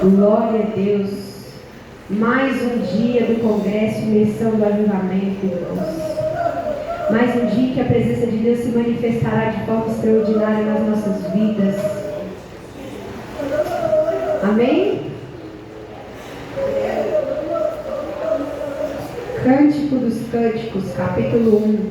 Glória a Deus. Mais um dia do Congresso Imersão do Avivamento, irmãos. Mais um dia que a presença de Deus se manifestará de forma extraordinária nas nossas vidas. Amém? Cântico dos Cânticos, capítulo 1.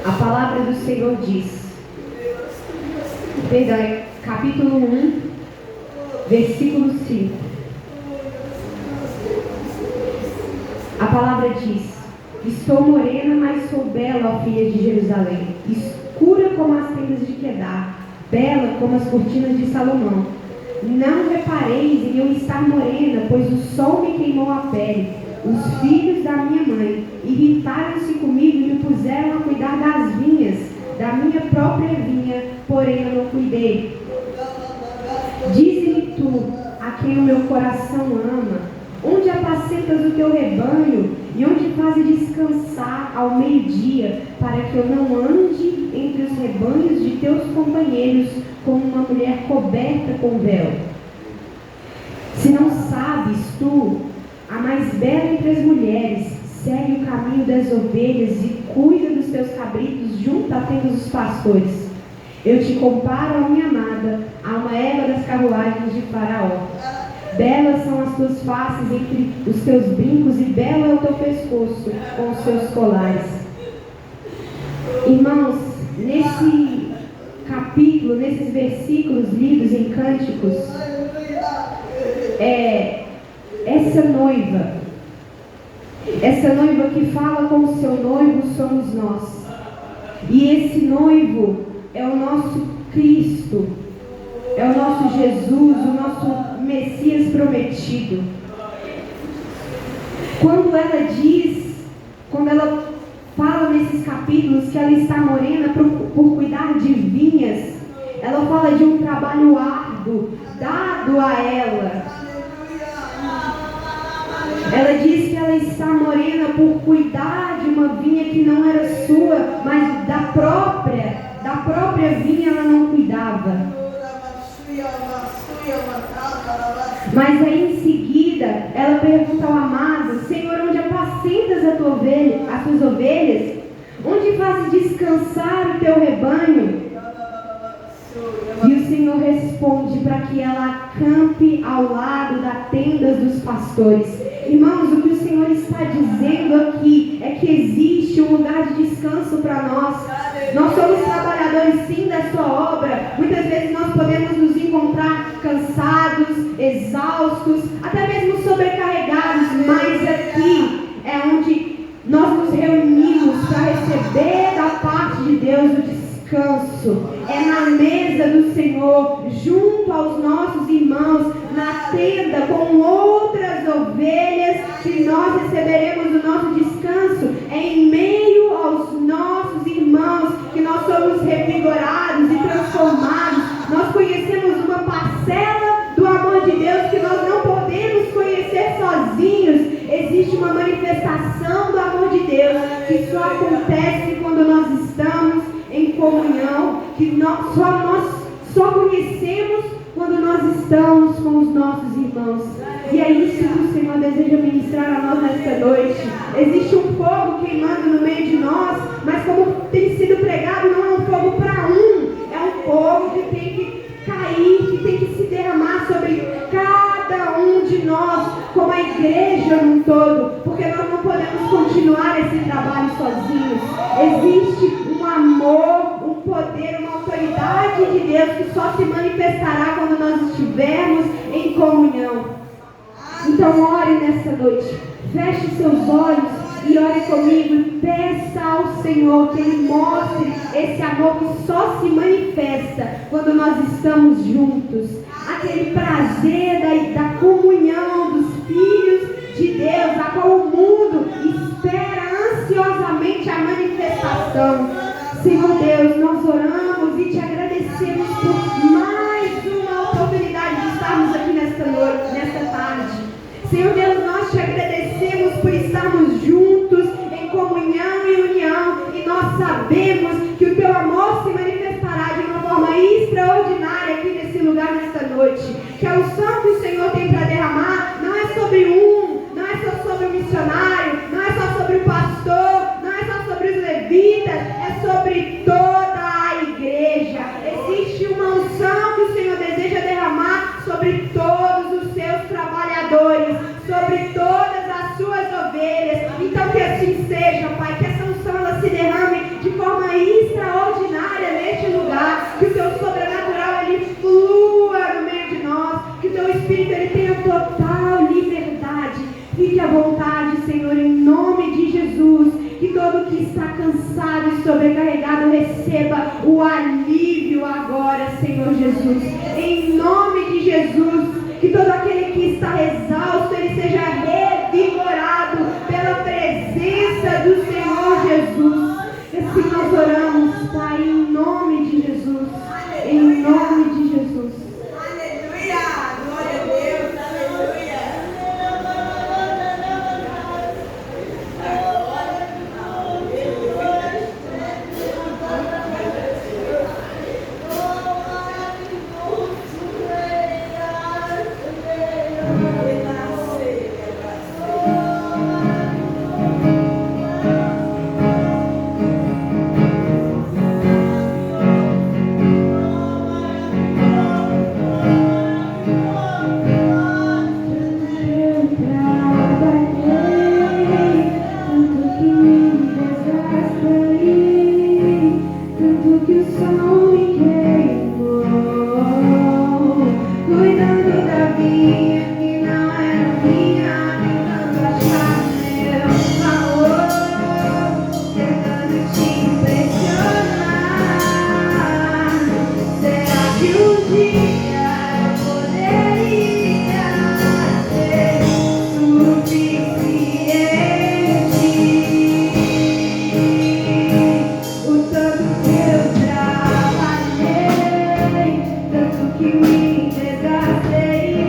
A palavra do Senhor diz, capítulo 1, versículo 5. A palavra diz: estou morena, mas sou bela, ó filha de Jerusalém, escura como as tendas de Quedar, bela como as cortinas de Salomão. Não repareis em eu estar morena, pois o sol me queimou a pele. Os filhos da minha mãe irritaram-se comigo e me puseram a cuidar das vinhas, da minha própria vinha, porém eu não cuidei. Dize-me tu, a quem o meu coração ama, onde apacentas o teu rebanho e onde fazes descansar ao meio-dia, para que eu não ande entre os rebanhos de teus companheiros como uma mulher coberta com véu. Se não sabes tu, a mais bela entre as mulheres, segue o caminho das ovelhas e cuida dos teus cabritos junto à tenda dos pastores. Eu te comparo, a minha amada, a uma égua das carruagens de Faraó. Belas são as tuas faces entre os teus brincos e belo é o teu pescoço com os seus colares. Irmãos, nesse capítulo, nesses versículos lidos em Cânticos, essa noiva que fala com o seu noivo somos nós. E esse noivo é o nosso Cristo, é o nosso Jesus, o nosso Messias prometido. Quando ela fala nesses capítulos que ela está morena por cuidar de vinhas, ela fala de um trabalho árduo dado a ela. Ela diz que ela está morena por cuidar de uma vinha que não era sua, mas da própria vinha ela não cuidava. Mas aí em seguida, ela pergunta ao amado: Senhor, onde apacentas as tuas ovelhas? Onde fazes descansar o teu rebanho? E o Senhor responde para que ela acampe ao lado das tendas dos pastores. Irmãos, o que o Senhor está dizendo aqui é que existe um lugar de descanso para nós. Nós somos trabalhadores sim da sua obra. Muitas vezes nós podemos nos encontrar cansados, exaustos, até mesmo sobrecarregados, mas aqui é onde nós nos reunimos para receber da parte de Deus o descanso. É na mesa do Senhor, junto aos nossos irmãos, na tenda com outras ovelhas, que nós receberemos o nosso descanso. É em meio aos nossos irmãos que nós somos revigorados e transformados. Nós conhecemos uma parcela do amor de Deus que nós não podemos conhecer sozinhos. Existe uma manifestação do amor de Deus que só acontece quando nós estamos em comunhão, que nós só conhecemos quando nós estamos com os nossos irmãos. E é isso que o Senhor deseja ministrar a nós nesta noite. Existe um fogo queimando no meio de nós, mas como tem sido pregado, não é um fogo para um, é um fogo que tem que cair, que tem que se derramar sobre cada de nós, como a igreja num todo, porque nós não podemos continuar esse trabalho sozinhos. Existe um amor, um poder, uma autoridade de Deus que só se manifestará quando nós estivermos em comunhão. Então ore nessa noite, feche seus olhos e ore comigo e peça ao Senhor que Ele mostre esse amor que só se manifesta quando nós estamos juntos. Aquele prazer da comunhão dos filhos de Deus, a qual o mundo espera ansiosamente a manifestação. Senhor Deus, nós oramos e te agradecemos por mais uma oportunidade de estarmos aqui nesta noite, nesta tarde. Senhor Deus, nós te agradecemos por estarmos juntos em comunhão e união, e nós sabemos que o teu amor se manifestará de uma forma extraordinária aqui nesse lugar nesta noite. Que a unção que o Senhor tem para derramar não é sobre não é só sobre o missionário, não é só sobre o pastor, não é só sobre os levitas, é sobre toda a igreja. Existe uma unção que o Senhor deseja derramar sobre todos os seus trabalhadores, sobre todas as suas ovelhas. Então que assim seja, Pai, que essa unção ela se derrame de forma extraordinária neste lugar, que o teu sobrenatural ele flua no meio de nós, que o teu Espírito ele tenha total liberdade. Fique à vontade, Senhor, em nome de Jesus. Que todo que está cansado e sobrecarregado receba o alívio agora, Senhor Jesus. Em nome de Jesus, que todo aquele que está exausto, ele seja revigorado pela presença do Senhor Jesus. Assim nós oramos, Pai, em nome de Jesus. Em nome de Jesus. Aleluia! Glória a Deus! Aleluia! Que me desgastei.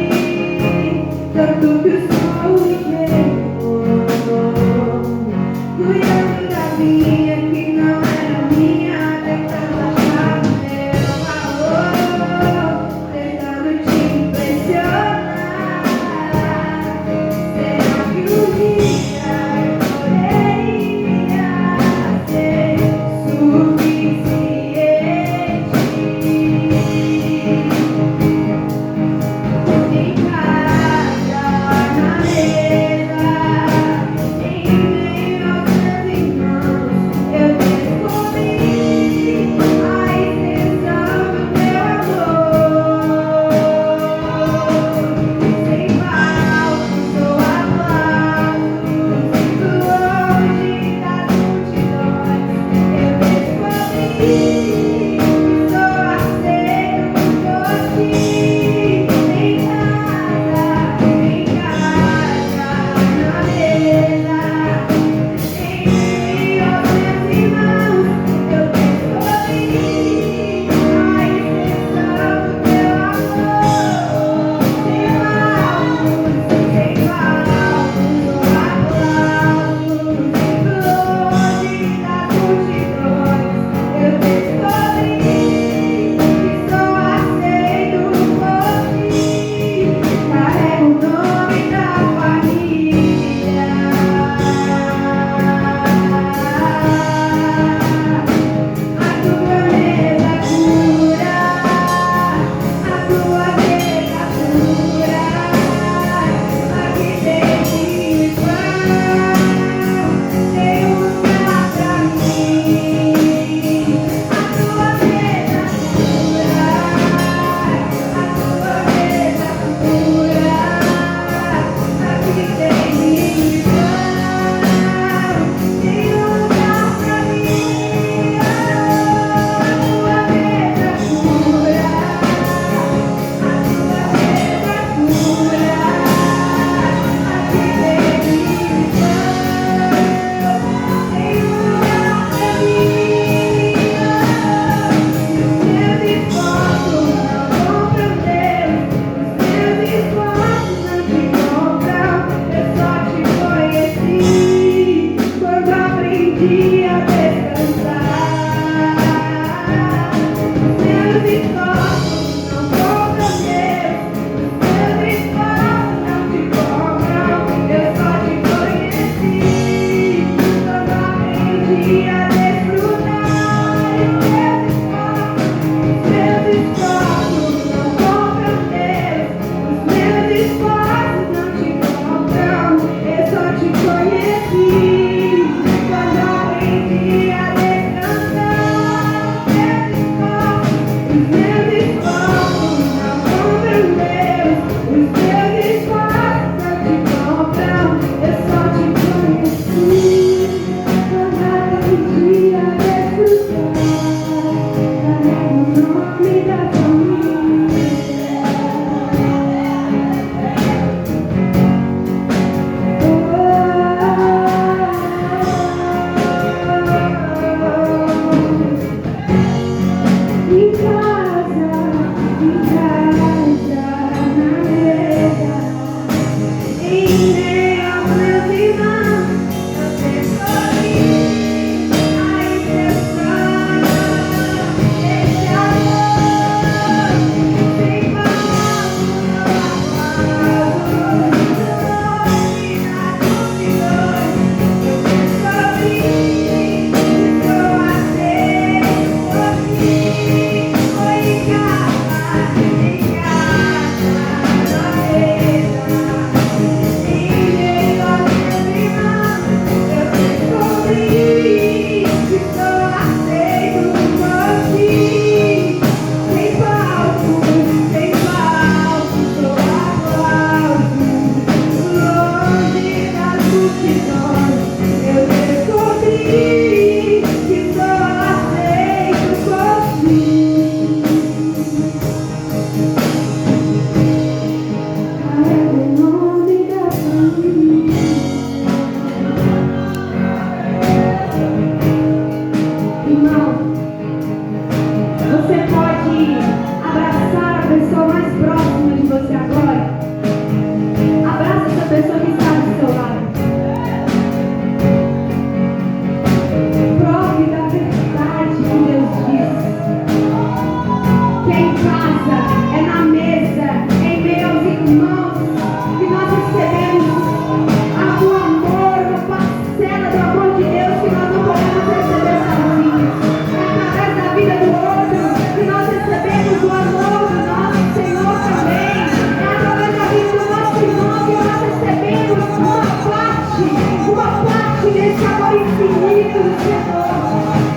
amor infinito do Senhor.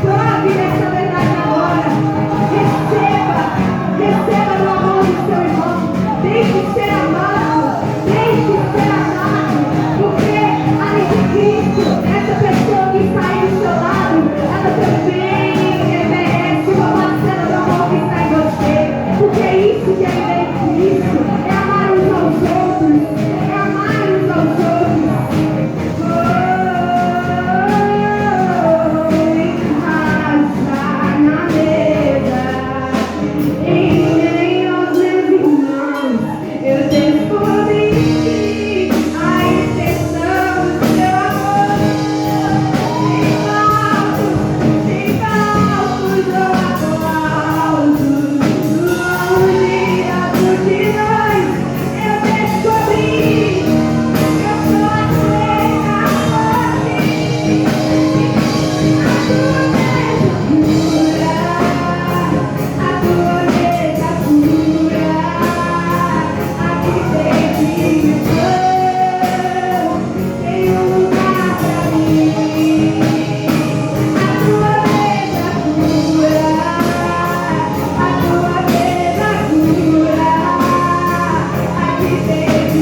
Prove essa verdade agora. Receba no amor do seu irmão. Deixe ser amado, porque além de Cristo, essa pessoa que está aí do seu lado, ela também merece uma parcela do amor que está em você, porque é isso que é viver em Cristo, é amar uns aos outros, em casa, na mesa, em meio aos meus irmãos, eu descobri a extensão do seu amor. Sem palcos ou aplausos, uma unida multidões, eu descobri, eu sou aceita por ti. A tua mesa pura, aqui tem pão, tem lugar pra mim. A tua mesa pura, aqui tem pão,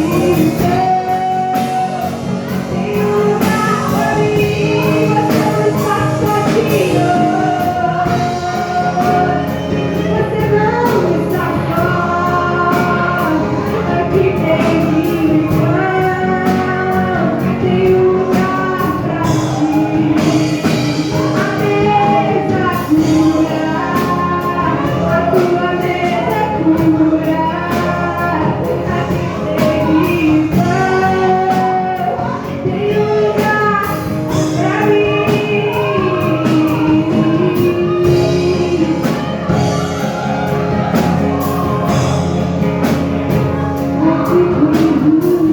tem lugar pra mim. Você não está sozinho. Você não está só, aqui tem pão, tem lugar pra ti. A mesa cura, a tua mesa cura, aqui tem pão, tem lugar pra mim.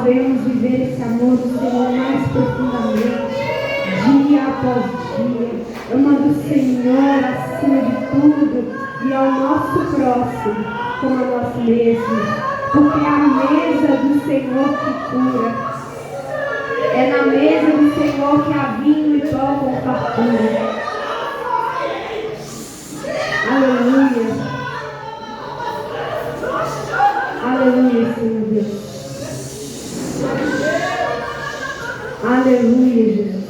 Venhamos viver esse amor do Senhor mais profundamente, dia após dia, amando o Senhor acima de tudo e ao nosso próximo como a nós mesmos, porque é a mesa do Senhor que cura, é na mesa do Senhor que há vinho e pão com fartura. Aleluia, aleluia, Senhor Deus. Aleluia, Jesus.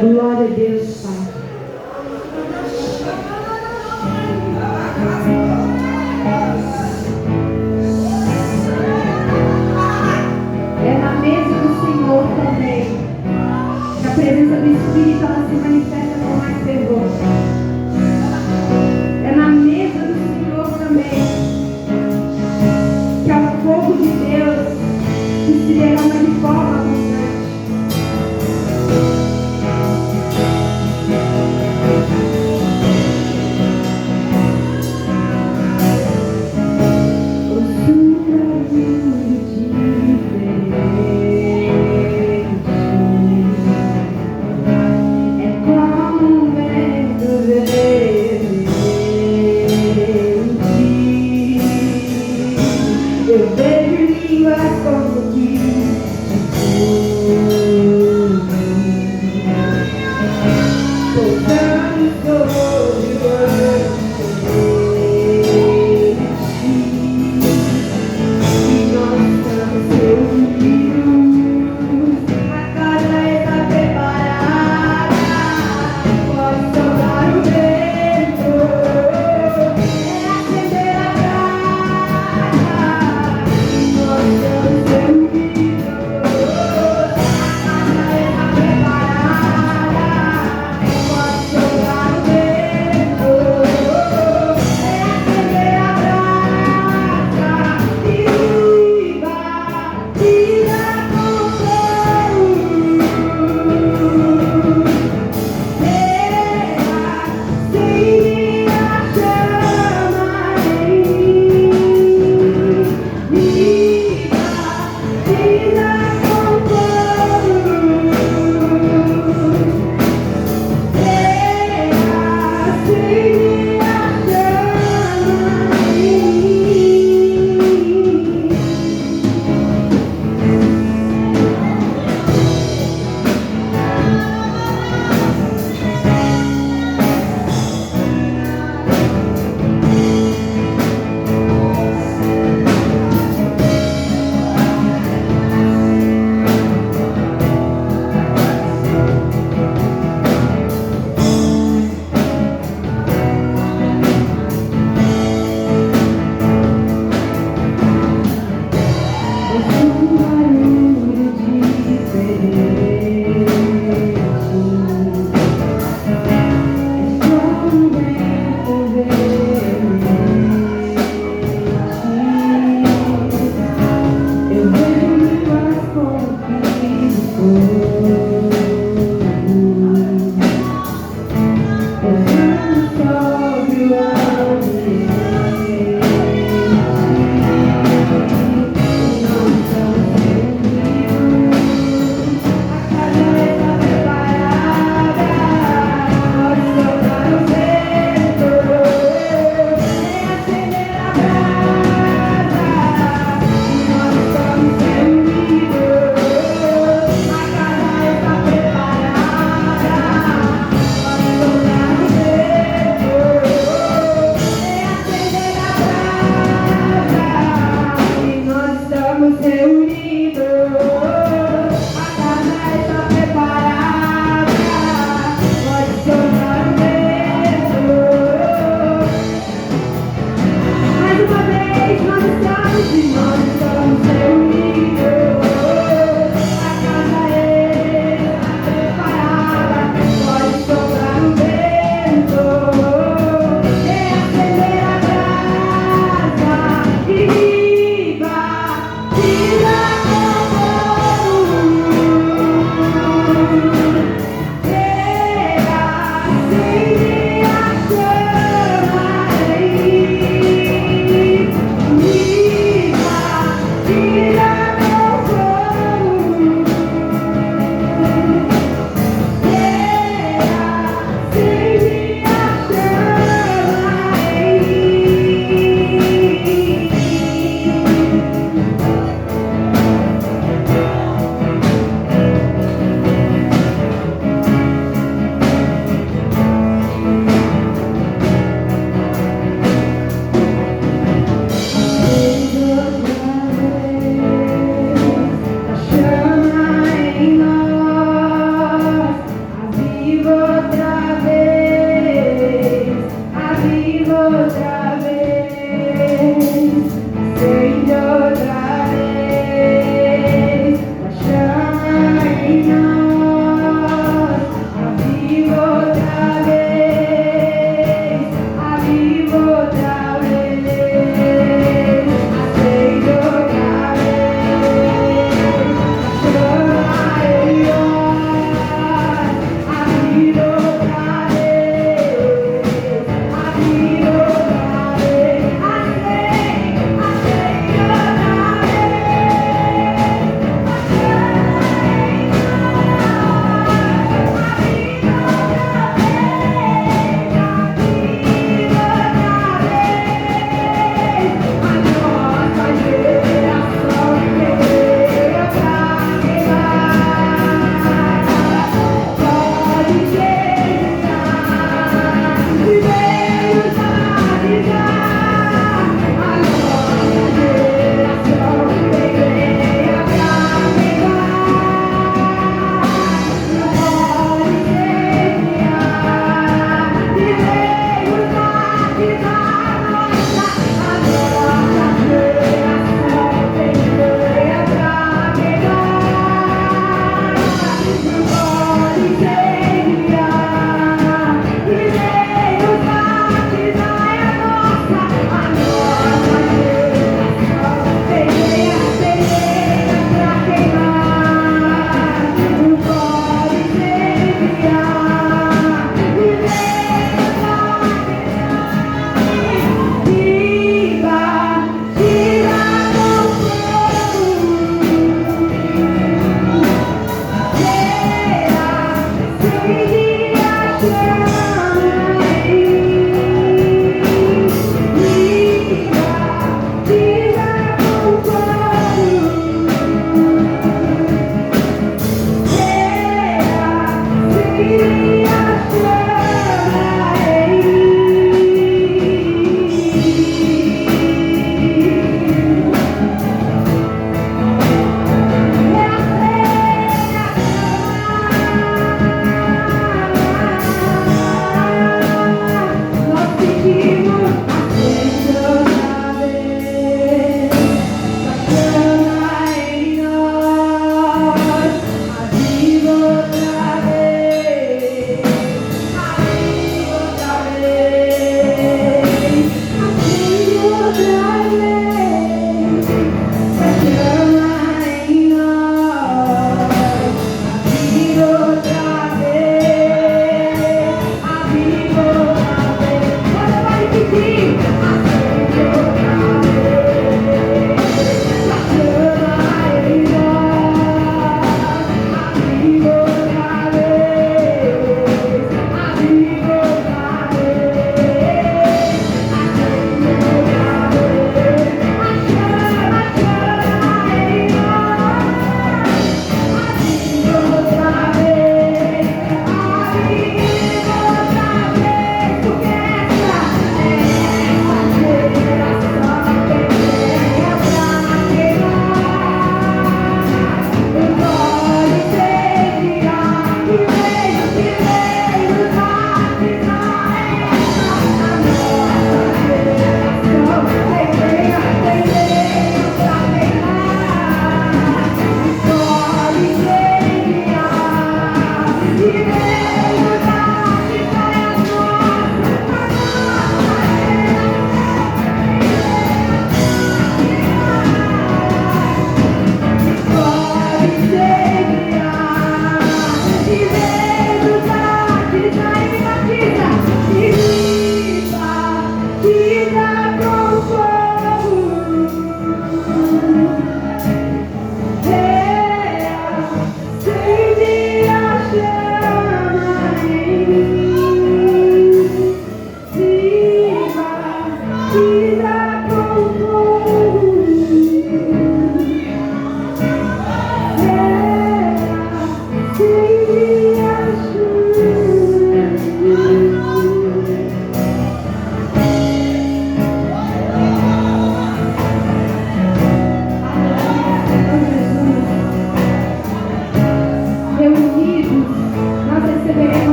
Glória a Deus, Pai. É na mesa do Senhor também que a presença do Espírito ela se manifesta com mais fervor. É na mesa do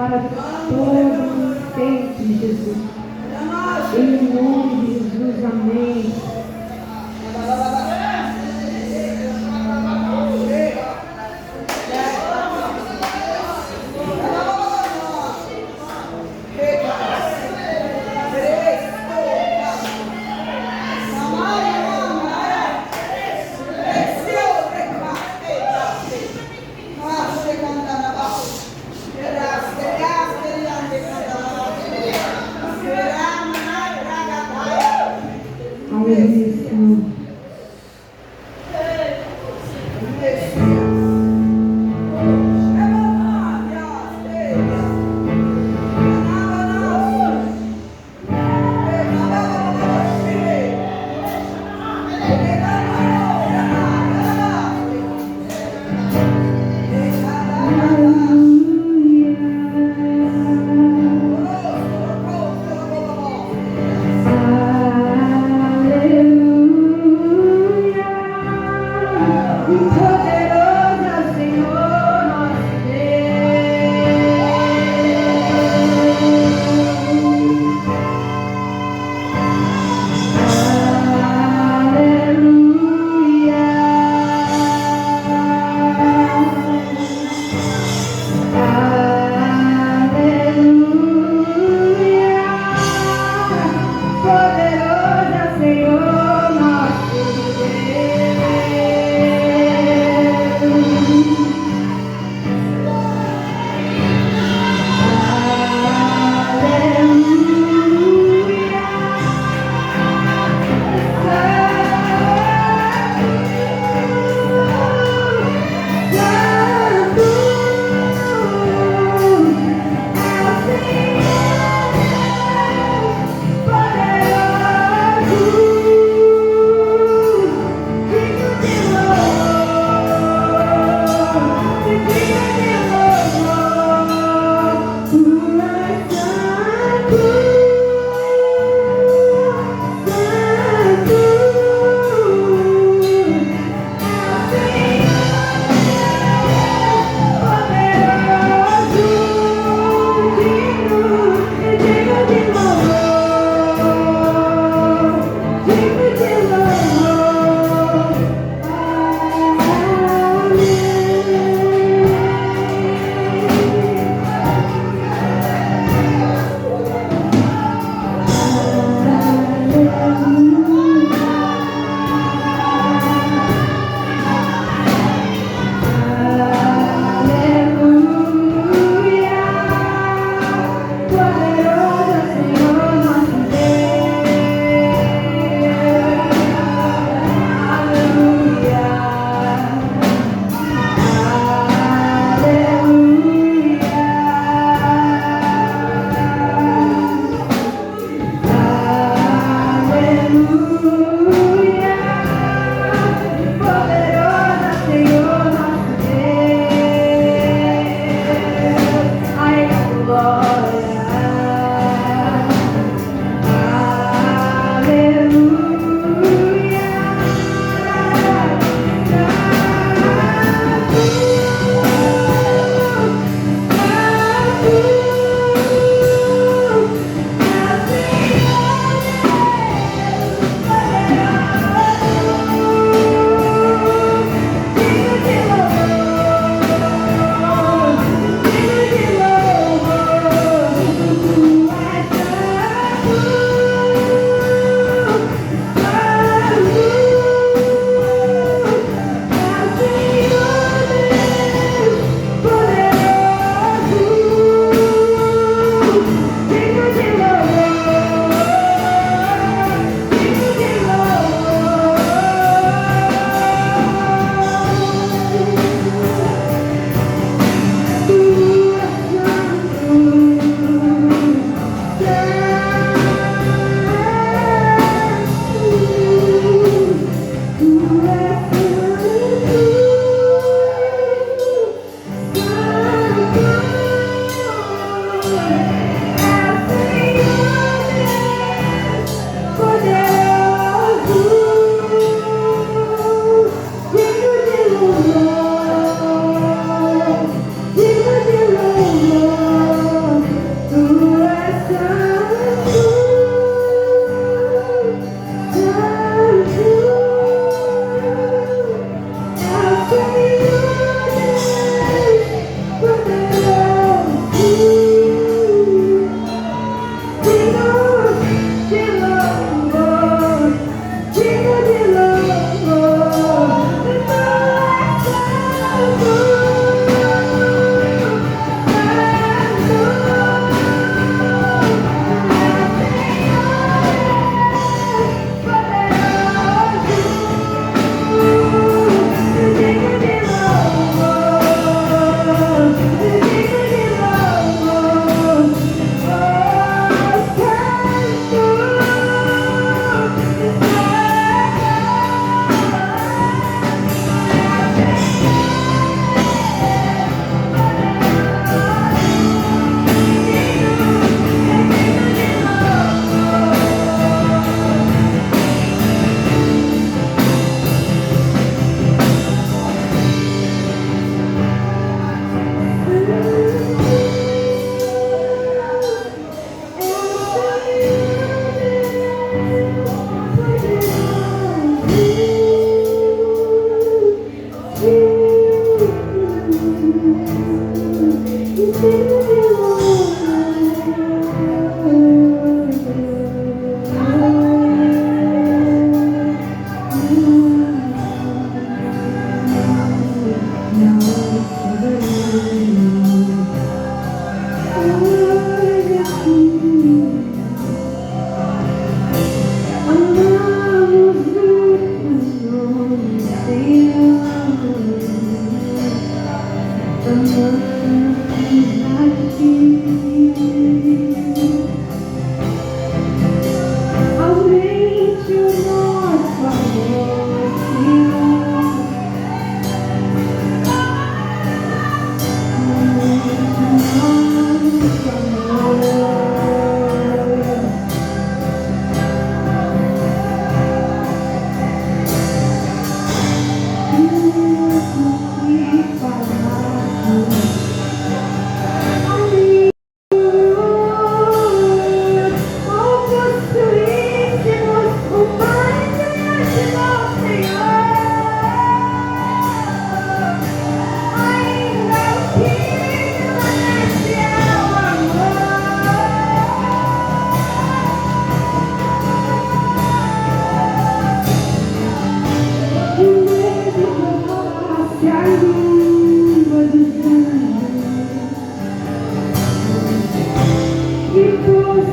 para todo sempre, Jesus. Em nome de Jesus, amém. Aleluia.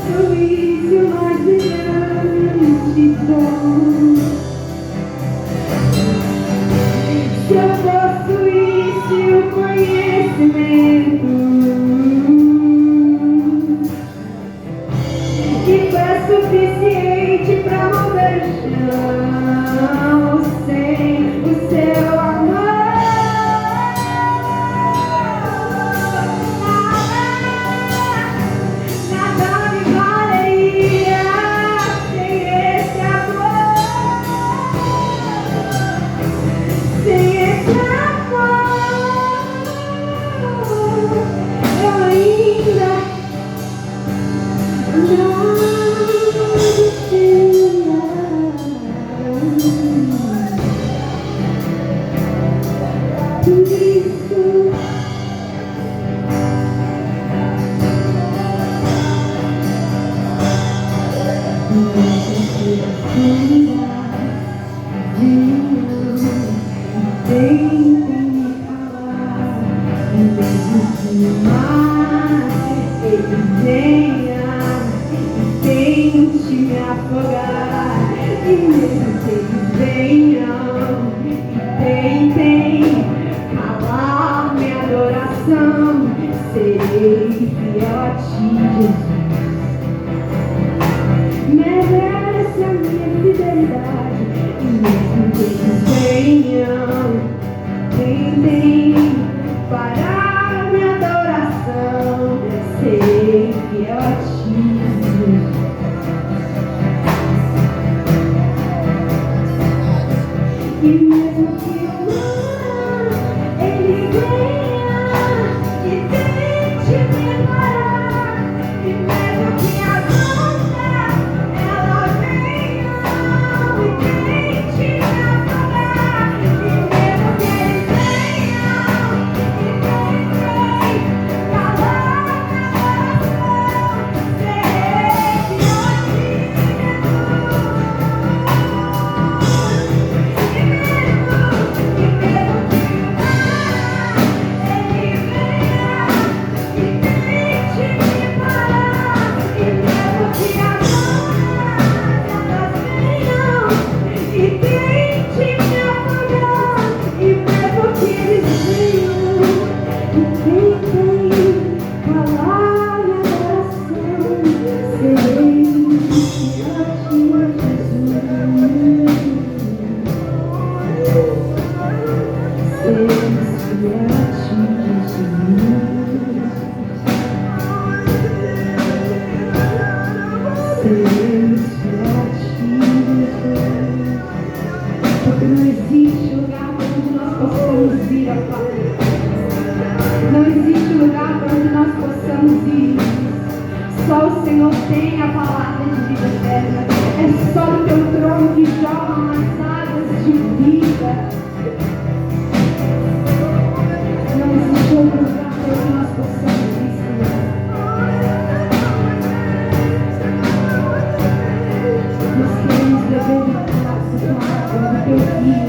sorriso mais brilhante dom. Se eu possuísse o conhecimento que foi suficiente para mover o chão, sem o seu amor, nada me valeria sem esse amor, sem esse amor. Eu ainda não por isso tentem me calar, e mesmo que o mar ele venha e tente me afogar, e mesmo que eles venham e tentem calar minha adoração, serei fiel a ti, Jesus. Merece a minha fidelidade, e mesmo que eles venham, tentem parar minha adoração, serei fiel a ti, Jesus. E mesmo que o mar ele venha e tente me parar, e mesmo que a onda ela venha e tente me afogar, e mesmo que eles venham e tentem calar minha adoração, serei fiel a ti, porque não existe lugar para onde nós possamos ir, ó Pai. Não existe lugar para onde nós possamos ir. Só o Senhor tem a palavra de vida eterna. É só do teu trono que jorram as águas de vida. Não existe outro lugar para onde nós possamos ir, Senhor. Nós queremos beber do tua água, do teu rio.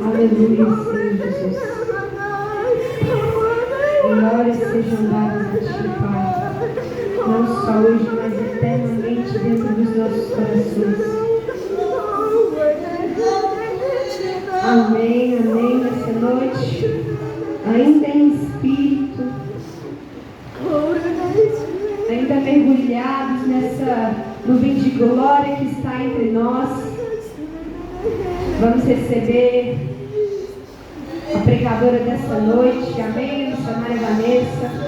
Aleluia, Senhor Jesus. Glórias sejam dadas a ti, Pai. Não só hoje, mas eternamente dentro dos nossos corações. Amém, amém. Nessa noite, ainda em espírito, ainda mergulhados nessa nuvem de glória que está entre nós, vamos receber a pregadora dessa noite, amém, missionária Vanessa.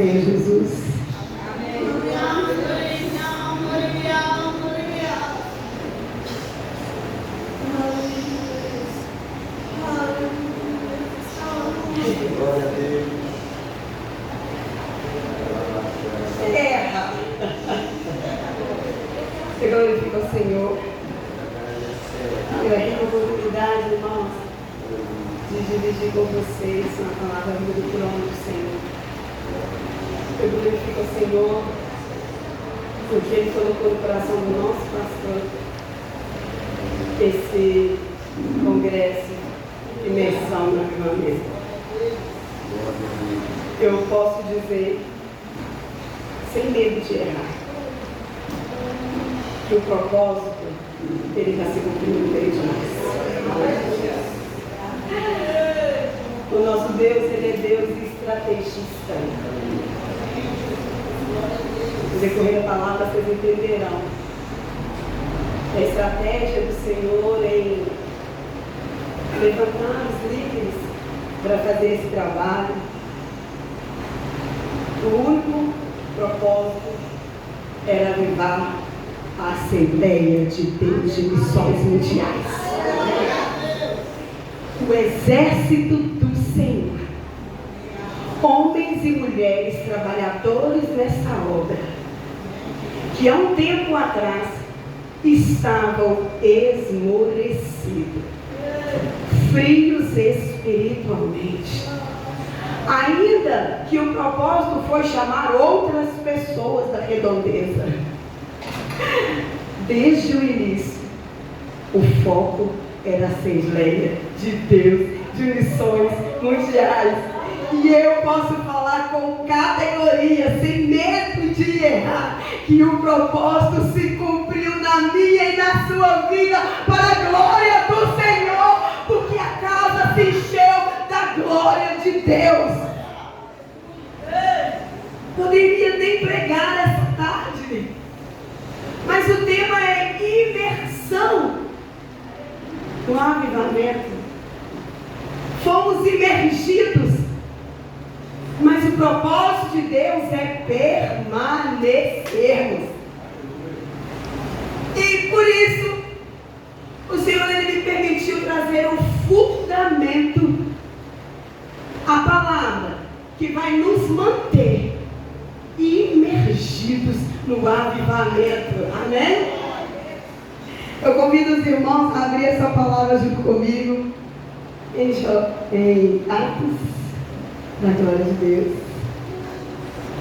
Senhor Jesus. Glória a Deus. Eu glorifico ao Senhor. Eu tenho a oportunidade, irmãos, de dividir com vocês uma palavra do trono do Senhor. Eu glorifico ao Senhor porque Ele colocou no coração do nosso pastor esse congresso, imersão no avivamento. Eu posso dizer, sem medo de errar, que o propósito ele está se cumprindo no meio de nós. O nosso Deus, Ele é Deus estrategista. No decorrer da palavra, vocês entenderão a estratégia do Senhor em levantar os líderes para fazer esse trabalho. O único propósito era avivar a Assembleia de Deus de Missões Mundiais. O exército do Senhor. Homens e mulheres trabalhadores nessa obra, que há um tempo atrás estavam esmorecidos, frios espiritualmente. Ainda que o propósito foi chamar outras pessoas da redondeza. Desde o início, o foco era a Assembleia de Deus, de Missões Mundiais. E eu posso falar com categoria, sem medo de errar, que o propósito se cumpriu na minha e na sua vida, para a glória do Senhor, porque a casa se encheu da glória de Deus. Poderia nem pregar essa tarde, mas o tema é imersão no avivamento. Fomos imergidos, mas o propósito de Deus é permanecermos. E por isso, o Senhor ele me permitiu trazer um fundamento, a palavra que vai nos manter imergidos no avivamento. Amém? Eu convido os irmãos a abrir essa palavra junto comigo em Atos, da glória de Deus.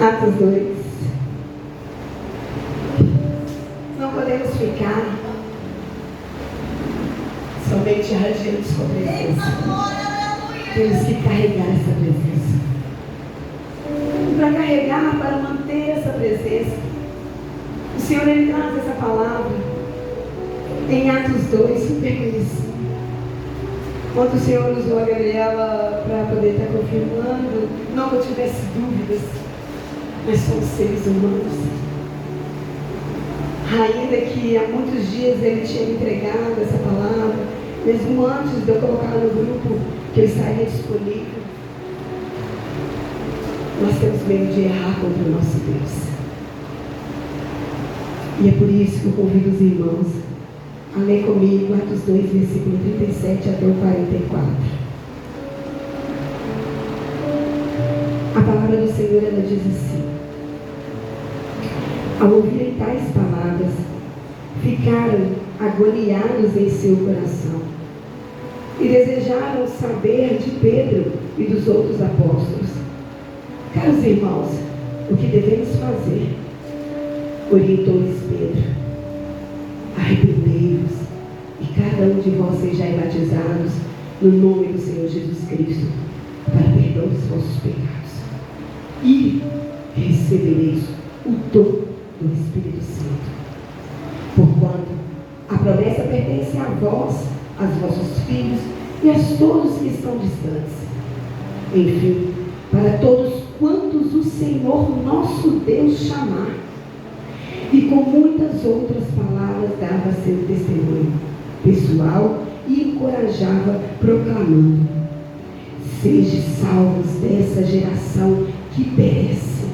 Atos 2. Não podemos ficar somente radiantes com a presença. Temos que carregar essa presença. E para carregar, para manter essa presença, o Senhor ele traz essa palavra em Atos 2, super conhecido. Quando o Senhor usou a Gabriela para poder estar confirmando, não que eu tivesse dúvidas, mas somos seres humanos. Ainda que há muitos dias ele tinha me entregado essa palavra, mesmo antes de eu colocar no grupo que eu estaria disponível, nós temos medo de errar contra o nosso Deus. E é por isso que eu convido os irmãos a ler comigo Atos 2, versículo 37 até o 44. A palavra do Senhor, ela diz assim: ao ouvirem tais palavras, ficaram agoniados em seu coração e desejaram saber de Pedro e dos outros apóstolos. Caros irmãos, o que devemos fazer? Orientou-lhes Pedro: arrependei-vos e cada um de vós sejais batizados no nome do Senhor Jesus Cristo para perdão dos vossos pecados, e recebereis o dom do Espírito Santo. Porquanto a promessa pertence a vós, aos vossos filhos e a todos que estão distantes. Enfim, para todos quantos o Senhor nosso Deus chamar. E com muitas outras palavras dava seu testemunho pessoal e encorajava, proclamando: sejam salvos dessa geração que perece,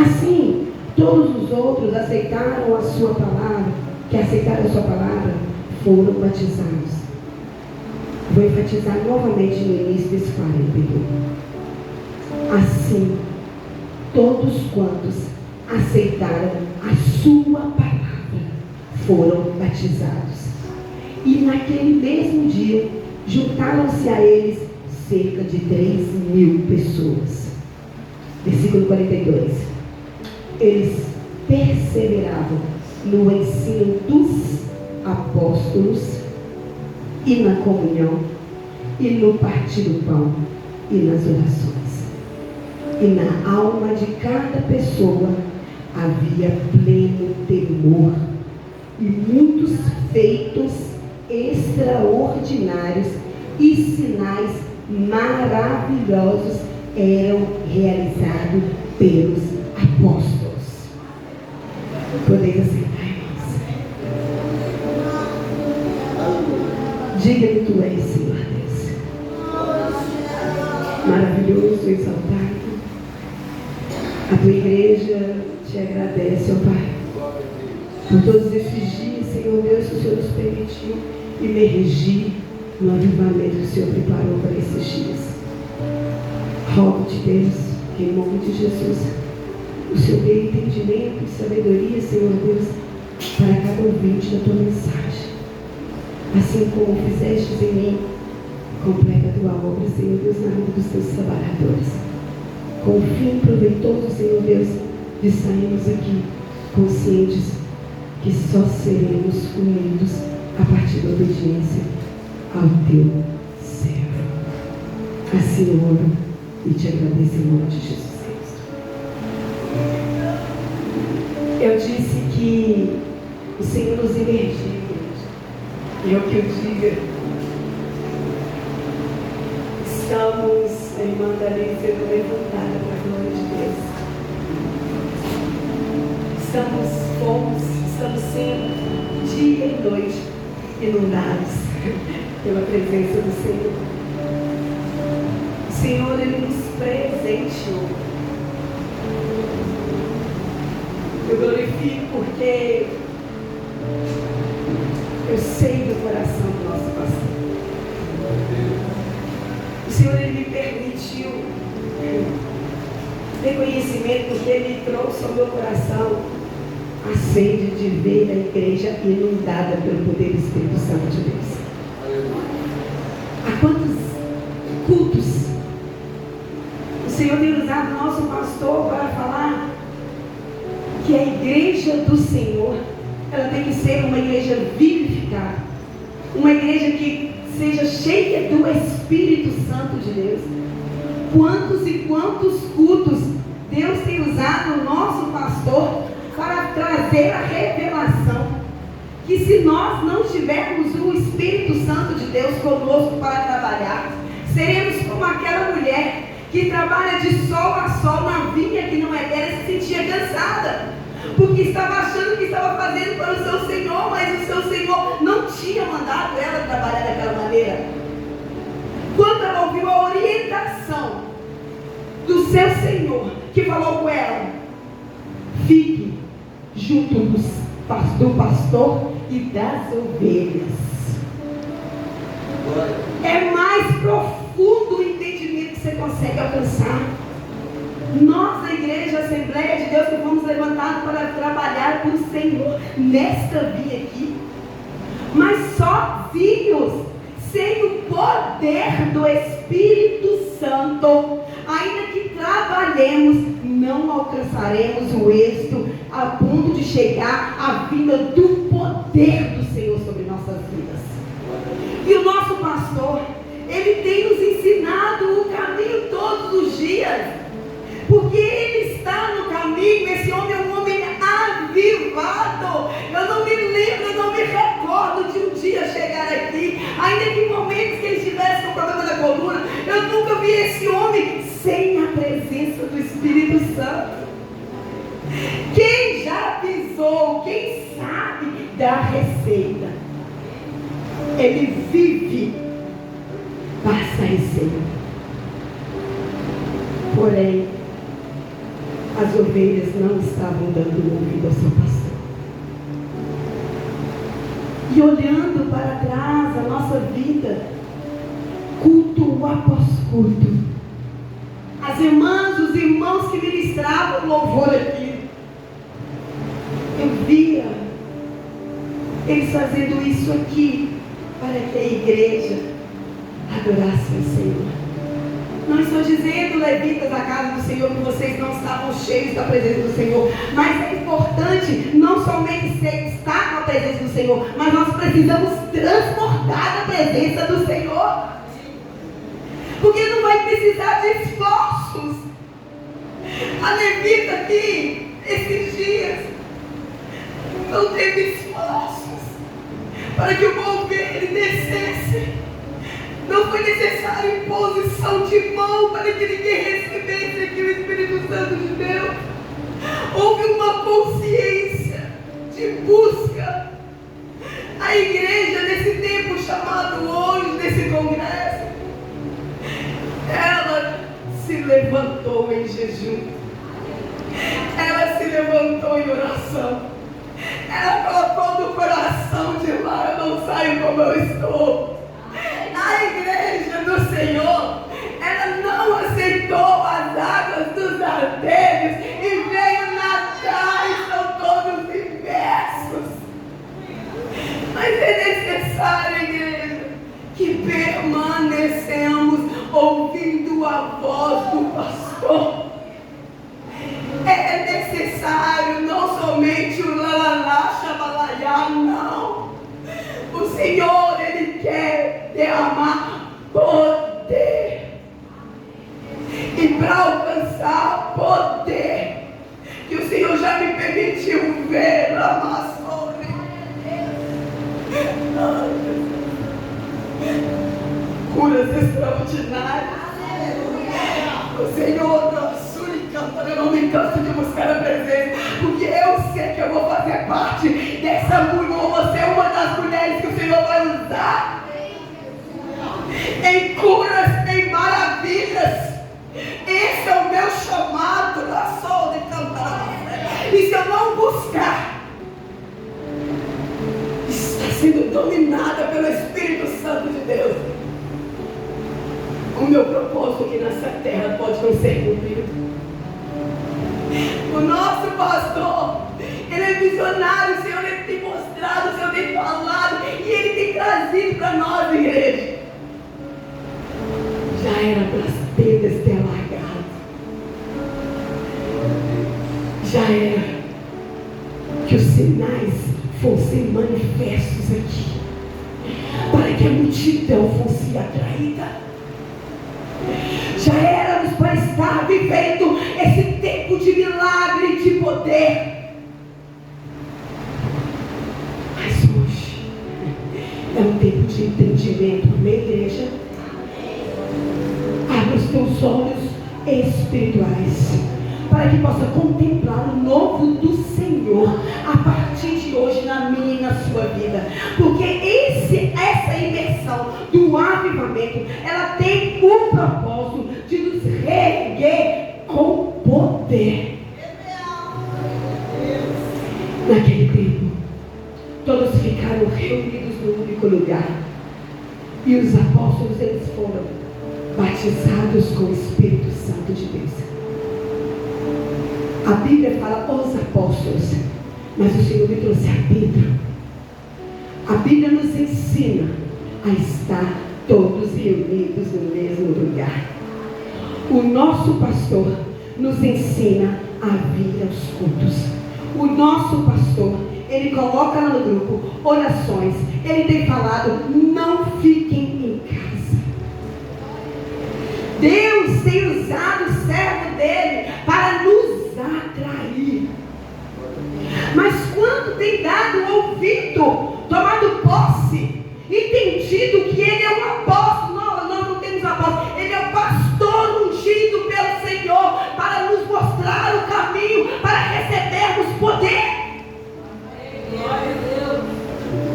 Assim, todos os outros aceitaram a sua palavra, foram batizados. Vou enfatizar novamente no início desse período. Assim, todos quantos aceitaram a sua palavra foram batizados. E naquele mesmo dia, juntaram-se a eles cerca de 3.000 pessoas. Versículo 42. Eles perseveravam no ensino dos apóstolos e na comunhão e no partir do pão e nas orações. E na alma de cada pessoa havia pleno temor, e muitos feitos extraordinários e sinais maravilhosos eram realizados pelos apóstolos. Podeis aceitar, irmãos? Diga-me, tu és, Senhor Deus. Maravilhoso, exaltado. A tua igreja te agradece, ó Pai, por todos esses dias, Senhor Deus, que o Senhor nos permitiu emergir no avivamento que o Senhor preparou para esses dias. Rogo-te, Deus, que em nome de Jesus, o Senhor dê entendimento e sabedoria, Senhor Deus, para cada ouvinte da tua mensagem. Assim como fizestes em mim, completa a tua obra, Senhor Deus, na vida dos teus trabalhadores. Com o fim proveitoso, Senhor Deus, de sairmos aqui conscientes que só seremos unidos a partir da obediência ao teu servo. Assim eu oro e te agradeço em nome de Jesus Cristo. Eu disse que o Senhor nos emergiu. E é o que eu digo. Estamos, a irmã Dali, sendo levantada para a glória de Deus. Estamos sendo dia e noite inundados pela presença do Senhor. O Senhor, Ele nos presenteou. Eu glorifico porque eu sei do coração do nosso pastor. O Senhor, Ele me permitiu reconhecimento, porque Ele trouxe ao meu coração a sede de ver a igreja inundada pelo poder do Espírito Santo de Deus. Há quantos cultos o Senhor tem usado o nosso pastor para falar que a igreja do Senhor, ela tem que ser uma igreja vivificada, uma igreja que seja cheia do Espírito Santo de Deus. Quantos e quantos cultos Deus tem usado o nosso pastor para trazer a revelação, que se nós não tivermos o Espírito Santo de Deus conosco para trabalhar, seremos como aquela mulher que trabalha de sol a sol na vinha que não é dela e se sentia cansada, porque estava achando que estava fazendo para o seu Senhor, mas o seu Senhor não tinha mandado ela trabalhar daquela maneira. Quando ela ouviu a orientação do seu Senhor, que falou com ela: fique junto do pastor e das ovelhas. É mais profundo o entendimento que você consegue alcançar. Nós, da Igreja Assembleia de Deus, que fomos levantados para trabalhar para o Senhor nesta via aqui, mas sozinhos, sem o poder do Espírito Santo, ainda que trabalhemos, não alcançaremos o êxito a ponto de chegar à vinda do poder do Senhor sobre nossas vidas. E o nosso pastor, ele tem nos ensinado o caminho todos os dias, porque ele está no caminho. Esse homem é um homem avivado. Eu não me lembro, eu não me recordo de um dia chegar aqui, ainda que em momentos que ele estivesse com problema da coluna, eu nunca vi esse homem sem a presença do Espírito Santo. Quem já pisou, quem sabe da receita, ele vive para essa receita. Porém, as ovelhas não estavam dando ouvido ao seu pastor. E olhando para trás a nossa vida, culto após culto, as irmãs, os irmãos que ministravam louvor aqui, eu via eles fazendo isso aqui para que a igreja adorasse o Senhor. Não estou dizendo, levitas da casa do Senhor, que vocês não estavam cheios da presença do Senhor, mas é importante não somente estar com a presença do Senhor, mas nós precisamos transportar a presença do Senhor, porque não vai precisar de esforços. A levita aqui, esses dias, não teve esforços para que o bombeiro descesse. Não foi necessário imposição de mão para que ninguém recebesse aqui o Espírito Santo de Deus. Houve uma consciência de busca. A igreja, nesse tempo chamado hoje, nesse congresso, ela se levantou em jejum. Ela se levantou em oração. Ela colocou no coração de lá: eu não saio como eu estou. A igreja do Senhor, ela não aceitou as águas dos artérios e veio nadar, e são todos imersos. Mas é necessário, igreja, que permanecemos ouvindo a voz do pastor. É necessário não somente o lalala, chabalaiá, não. O Senhor, Ele quer derramar poder. E para alcançar poder, que o Senhor já me permitiu ver lá mais sobre. Curas extraordinárias. O Senhor, eu não me canso de buscar a presença, porque eu sei que eu vou fazer parte dessa mulher, eu vou ser uma das mulheres que o Senhor vai usar em curas, em maravilhas. Esse é o meu chamado, da sol de cantar. E se eu não buscar, está sendo dominada pelo Espírito Santo de Deus, o meu propósito aqui nessa terra pode não ser cumprido. O nosso pastor, ele é visionário, o Senhor, ele tem mostrado, o Senhor tem falado, e ele tem trazido para nós, igreja. Já era para as tendas ter largado. Já era que os sinais fossem manifestos aqui, para que a multidão fosse atraída. Já éramos para estar vivendo esse tempo de milagre e de poder. Mas hoje é um tempo de entendimento, amém, igreja? Abra os teus olhos espirituais para que possa contemplar o novo do Senhor a partir de hoje na minha e na sua vida, porque essa imersão do avivamento, ela tem o propósito de nos reerguer com poder. Naquele tempo, todos ficaram reunidos num único lugar, e os apóstolos, eles foram batizados com o Espírito Santo de Deus. A Bíblia fala os apóstolos, mas o Senhor me trouxe a Bíblia. A Bíblia nos ensina a estar todos reunidos no mesmo lugar. O nosso pastor nos ensina a vir aos cultos. O nosso pastor, ele coloca lá no grupo orações. Ele tem falado: não fiquem em casa. Deus tem usado o servo dele para nos atrair. Mas quando tem dado ouvido, tomado posse, entendido que ele é um apóstolo, nós não temos apóstolo, ele é o pastor ungido pelo Senhor para nos mostrar o caminho para recebermos poder. Glória a Deus.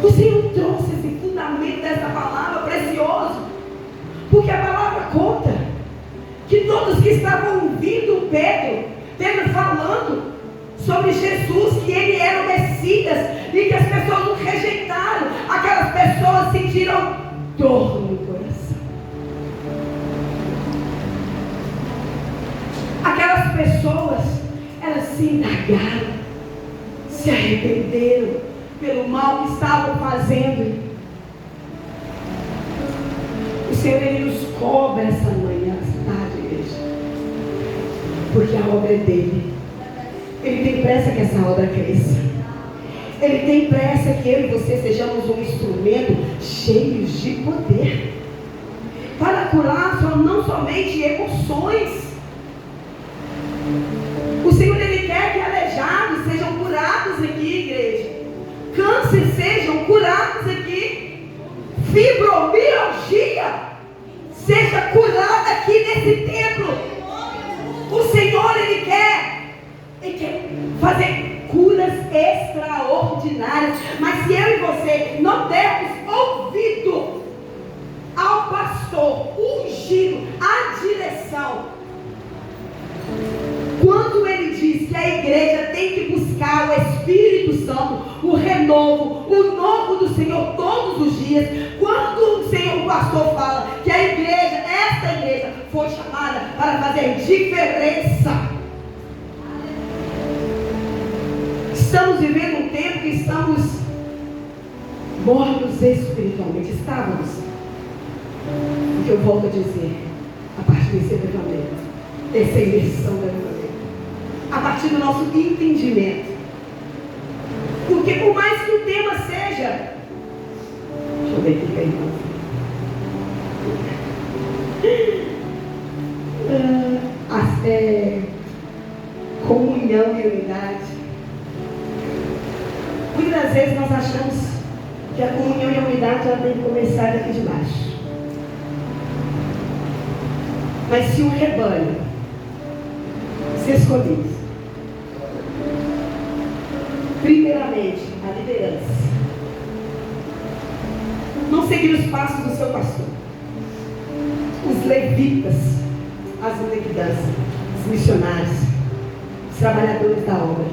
O Senhor trouxe esse fundamento dessa palavra precioso, porque a palavra conta que todos que estavam ouvindo Pedro Pedro falando sobre Jesus, que ele era o Messias e que as pessoas o rejeitaram. Aquelas pessoas sentiram dor no coração. Aquelas pessoas, elas se indagaram, se arrependeram pelo mal que estavam fazendo. O Senhor, Ele nos cobra essa manhã, essa tarde, igreja, porque a obra é dele. Ele tem pressa que essa obra cresça. Ele tem pressa que eu e você sejamos um instrumento cheios de poder para curar não somente emoções. O Senhor, Ele quer que aleijados sejam curados aqui, igreja. Câncer sejam curados aqui. Fibromialgia seja curada aqui nesse templo. O Senhor, Ele quer fazer curas extraordinárias. Mas se eu e você não dermos ouvido ao pastor, ungido, à direção, quando ele diz que a igreja tem que buscar o Espírito Santo, o renovo, o novo do Senhor todos os dias, quando o Senhor, o pastor, fala que a igreja, esta igreja, foi chamada para fazer diferença. Estamos vivendo um tempo que estamos mortos espiritualmente. Estávamos. O que eu volto a dizer, a partir desse avivamento, dessa imersão do avivamento, a partir do nosso entendimento. Porque por mais que o tema seja, deixa eu ver aqui, irmão. Comunhão e unidade. Muitas vezes nós achamos que a comunhão e a unidade ela tem que começar daqui de baixo. Mas se o rebanho se escolher, primeiramente a liderança, não seguir os passos do seu pastor, os levitas, as levitas, os missionários, os trabalhadores da obra,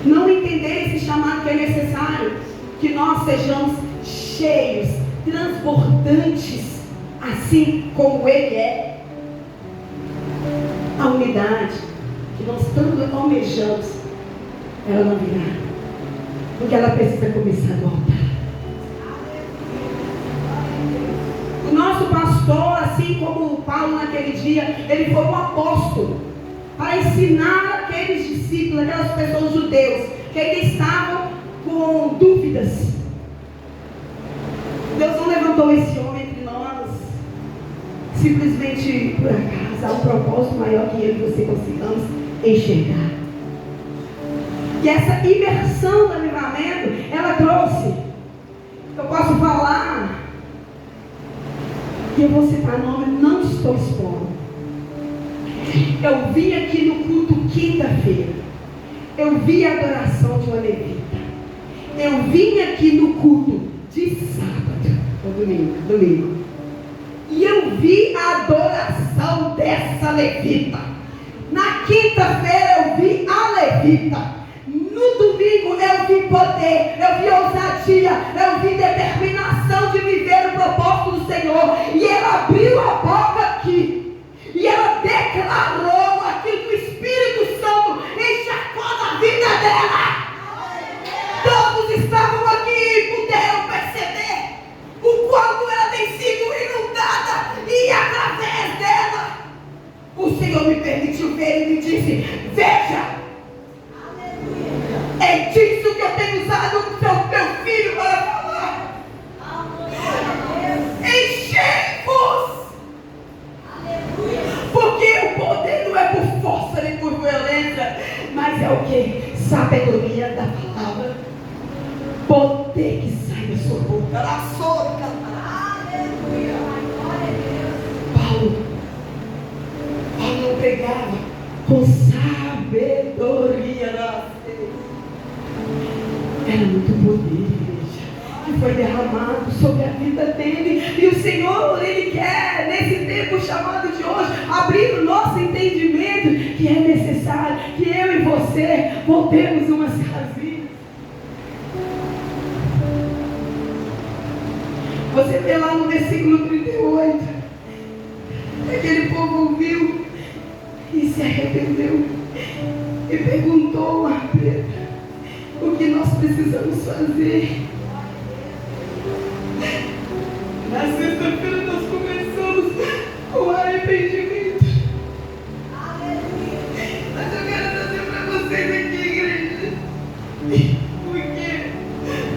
não entender esse chamado que é necessário, que nós sejamos cheios, transbordantes, assim como Ele é. A unidade que nós tanto almejamos, ela não virá, porque ela precisa começar do altar. O nosso pastor, assim como Paulo naquele dia, ele foi um apóstolo para ensinar aqueles discípulos, aquelas pessoas judeus que ainda estavam com dúvidas. Deus não levantou esse homem entre nós simplesmente por acaso. Há um propósito maior que eu e você consigamos enxergar. E essa imersão do avivamento, ela trouxe, eu posso falar, e eu vou citar nome, não estou expondo. Eu vi aqui no culto quinta-feira, eu vi a adoração de uma levita. Eu vim aqui no culto de sábado, ou domingo, e eu vi a adoração dessa levita. Na quinta-feira eu vi a levita. No domingo eu vi poder, eu vi ousadia, eu vi determinação de viver o propósito do Senhor. E ela abriu a boca aqui, e ela declarou aquilo que o Espírito Santo encharcou na vida dela. Todos estavam aqui e puderam perceber o quanto ela tem sido inundada, e através dela o Senhor me permitiu ver e me disse: veja, é disso que eu tenho usado o meu filho para falar. Enchei-vos. Porque o poder não é por força nem por violência, mas é o que? Sabedoria da palavra. Poder que sai da sua boca. Aleluia. Paulo não pregava com sabedoria na fé. Era muito poder, igreja, que foi derramado sobre a vida dele. E o Senhor, Ele quer, nesse tempo chamado de hoje, abrir o nosso entendimento, que é necessário que eu e você voltemos umas casinhas. Você vê lá no versículo 38, aquele povo ouviu e se arrependeu e perguntou a Pedro o que nós precisamos fazer. Na sexta-feira nós começamos com arrependimento. Mas eu quero trazer para vocês aqui, igreja, porque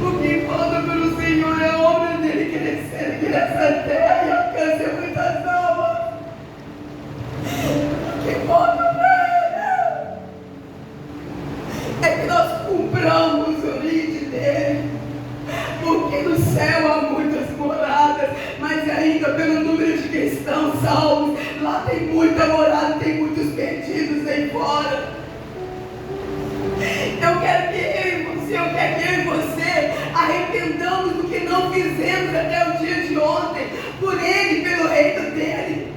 o que importa pelo Senhor é a obra dele crescer aqui nessa terra e alcançar muitas almas. O que importa é que nós cumpramos o lead dele, porque no céu há muitas moradas, mas ainda pelo número de cristãos salvos, lá tem muita morada, tem muitos perdidos aí fora. Eu quero que eu e você arrependamos do que não fizemos até o dia de ontem, por ele, pelo reino dele.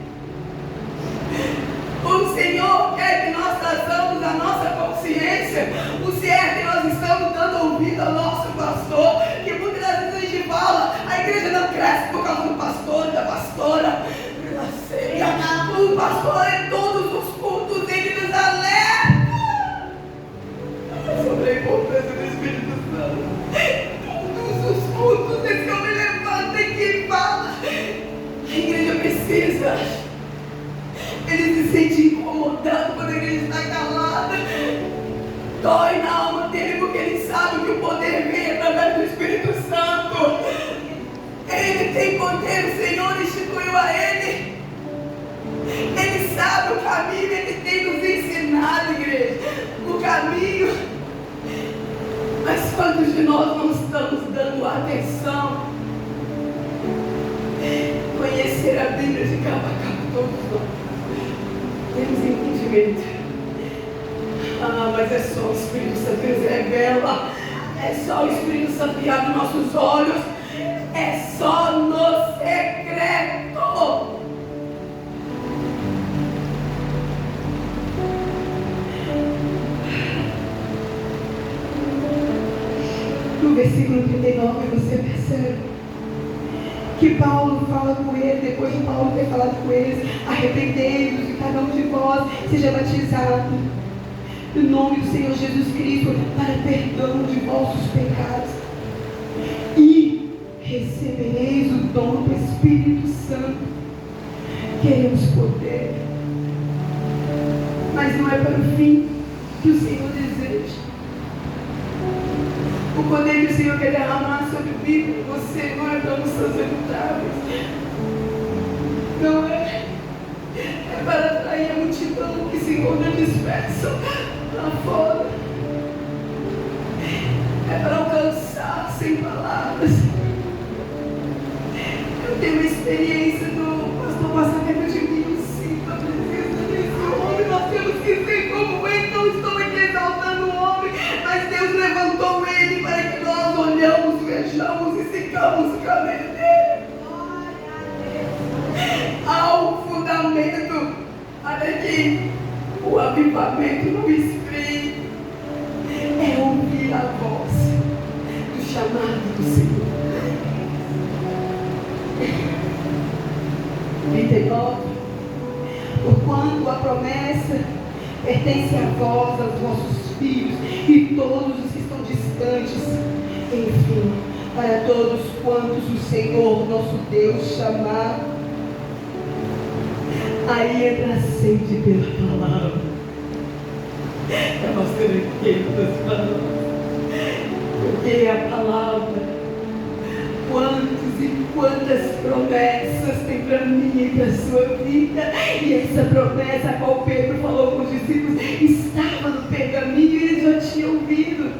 O Senhor quer que nós traçamos a nossa consciência, o se é que nós estamos dando ouvido ao nosso pastor, que muitas das vezes a gente fala, a igreja não cresce por causa do pastor e da pastora. O pastor em todos os cultos, ele nos alerta sobre a importância do Espírito Santo. Todos os cultos, esse homem levanta e que fala. A igreja precisa. Ele se sente incomodado quando a igreja está calada. Dói na alma dele porque ele sabe que o poder vem através do Espírito Santo. Ele tem poder, o Senhor instituiu a ele. Ele sabe o caminho, ele tem nos ensinado, igreja, o caminho. Mas quantos de nós não estamos dando atenção? Conhecer a Bíblia de cabo a cabo, todos nós temos entendimento. Mas é só o Espírito Santo que nos revela. É só o Espírito Santo que abre nossos olhos. É só no secreto. No versículo 39 você percebe que Paulo fala com ele, depois de Paulo ter falado com eles: arrependei-vos e cada um de vós seja batizado no nome do Senhor Jesus Cristo para perdão de vossos pecados e recebereis o dom do Espírito Santo. Queremos poder, mas não é para o fim que o Senhor deseja. O poder que o Senhor quer derramar sobre o vivo você não é para nos executáveis. Não é. É para atrair a multidão que se encontra dispersa lá fora. É para alcançar sem palavras. Eu tenho uma experiência do pastor passar perto de mim. Eu sinto a presença desse homem. Nós temos que ser como ele. Não estou aqui exaltando o homem, mas Deus levantou ele para que nós olhamos, vejamos e sigamos o caminho dele. Há um fundamento para que o avivamento não esfrie. É ouvir a voz do chamado do Senhor. 39. Porquanto a promessa pertence a vós, aos vossos filhos e todos os que estão distantes, enfim, para todos quantos o Senhor nosso Deus chamar. Aí entra a sede pela palavra. É bastante tempo das palavras, porque é a palavra. Quantos e quantas promessas tem para mim e para a sua vida. E essa promessa a qual Pedro falou com os discípulos estava no pergaminho e eles já tinham ouvido.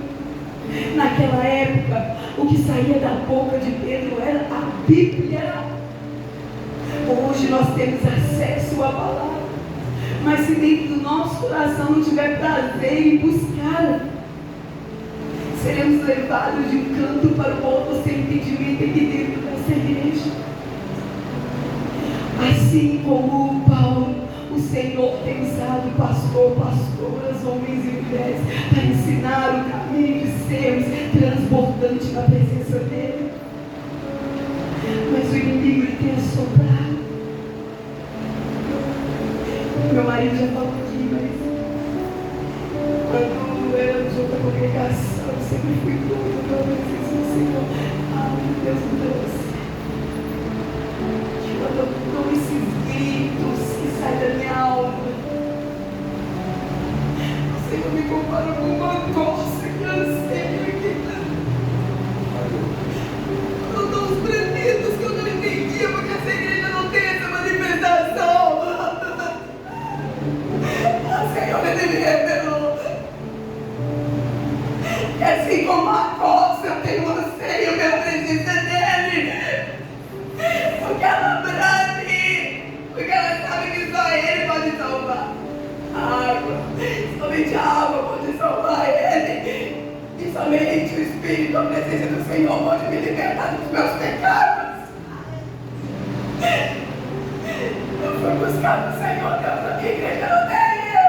Naquela época, o que saía da boca de Pedro era a Bíblia. Hoje nós temos acesso à palavra, mas se dentro do nosso coração não tiver prazer em buscar, seremos levados de um canto para o outro sem entendimento aqui dentro dessa igreja. Assim como Paulo, o Senhor tem usado pastoras, homens e mulheres para ensinar o caminho de sermos transbordante na presença dEle. Mas o inimigo ele tem assoprado. Meu marido já falou aqui, mas quando éramos outra congregação, eu sempre fui doida pela presença do Senhor. Ah, meu Deus, me trouxe. Quando eu dou esses gritos que saem da minha alma, o Senhor me compara com uma corça que anseia aqui. Eu dou uns tremidos que eu não entendia porque essa igreja não tem essa manifestação. O Senhor ele me revelou. E assim como a corça, eu tenho anseio pela presença dEle. Porque ela brame, porque ela sabe que só Ele pode salvar. A água, somente a água pode salvar Ele. E somente o Espírito, a presença do Senhor pode me libertar dos meus pecados. Eu fui buscar no Senhor, Deus, a minha igreja não tem isso.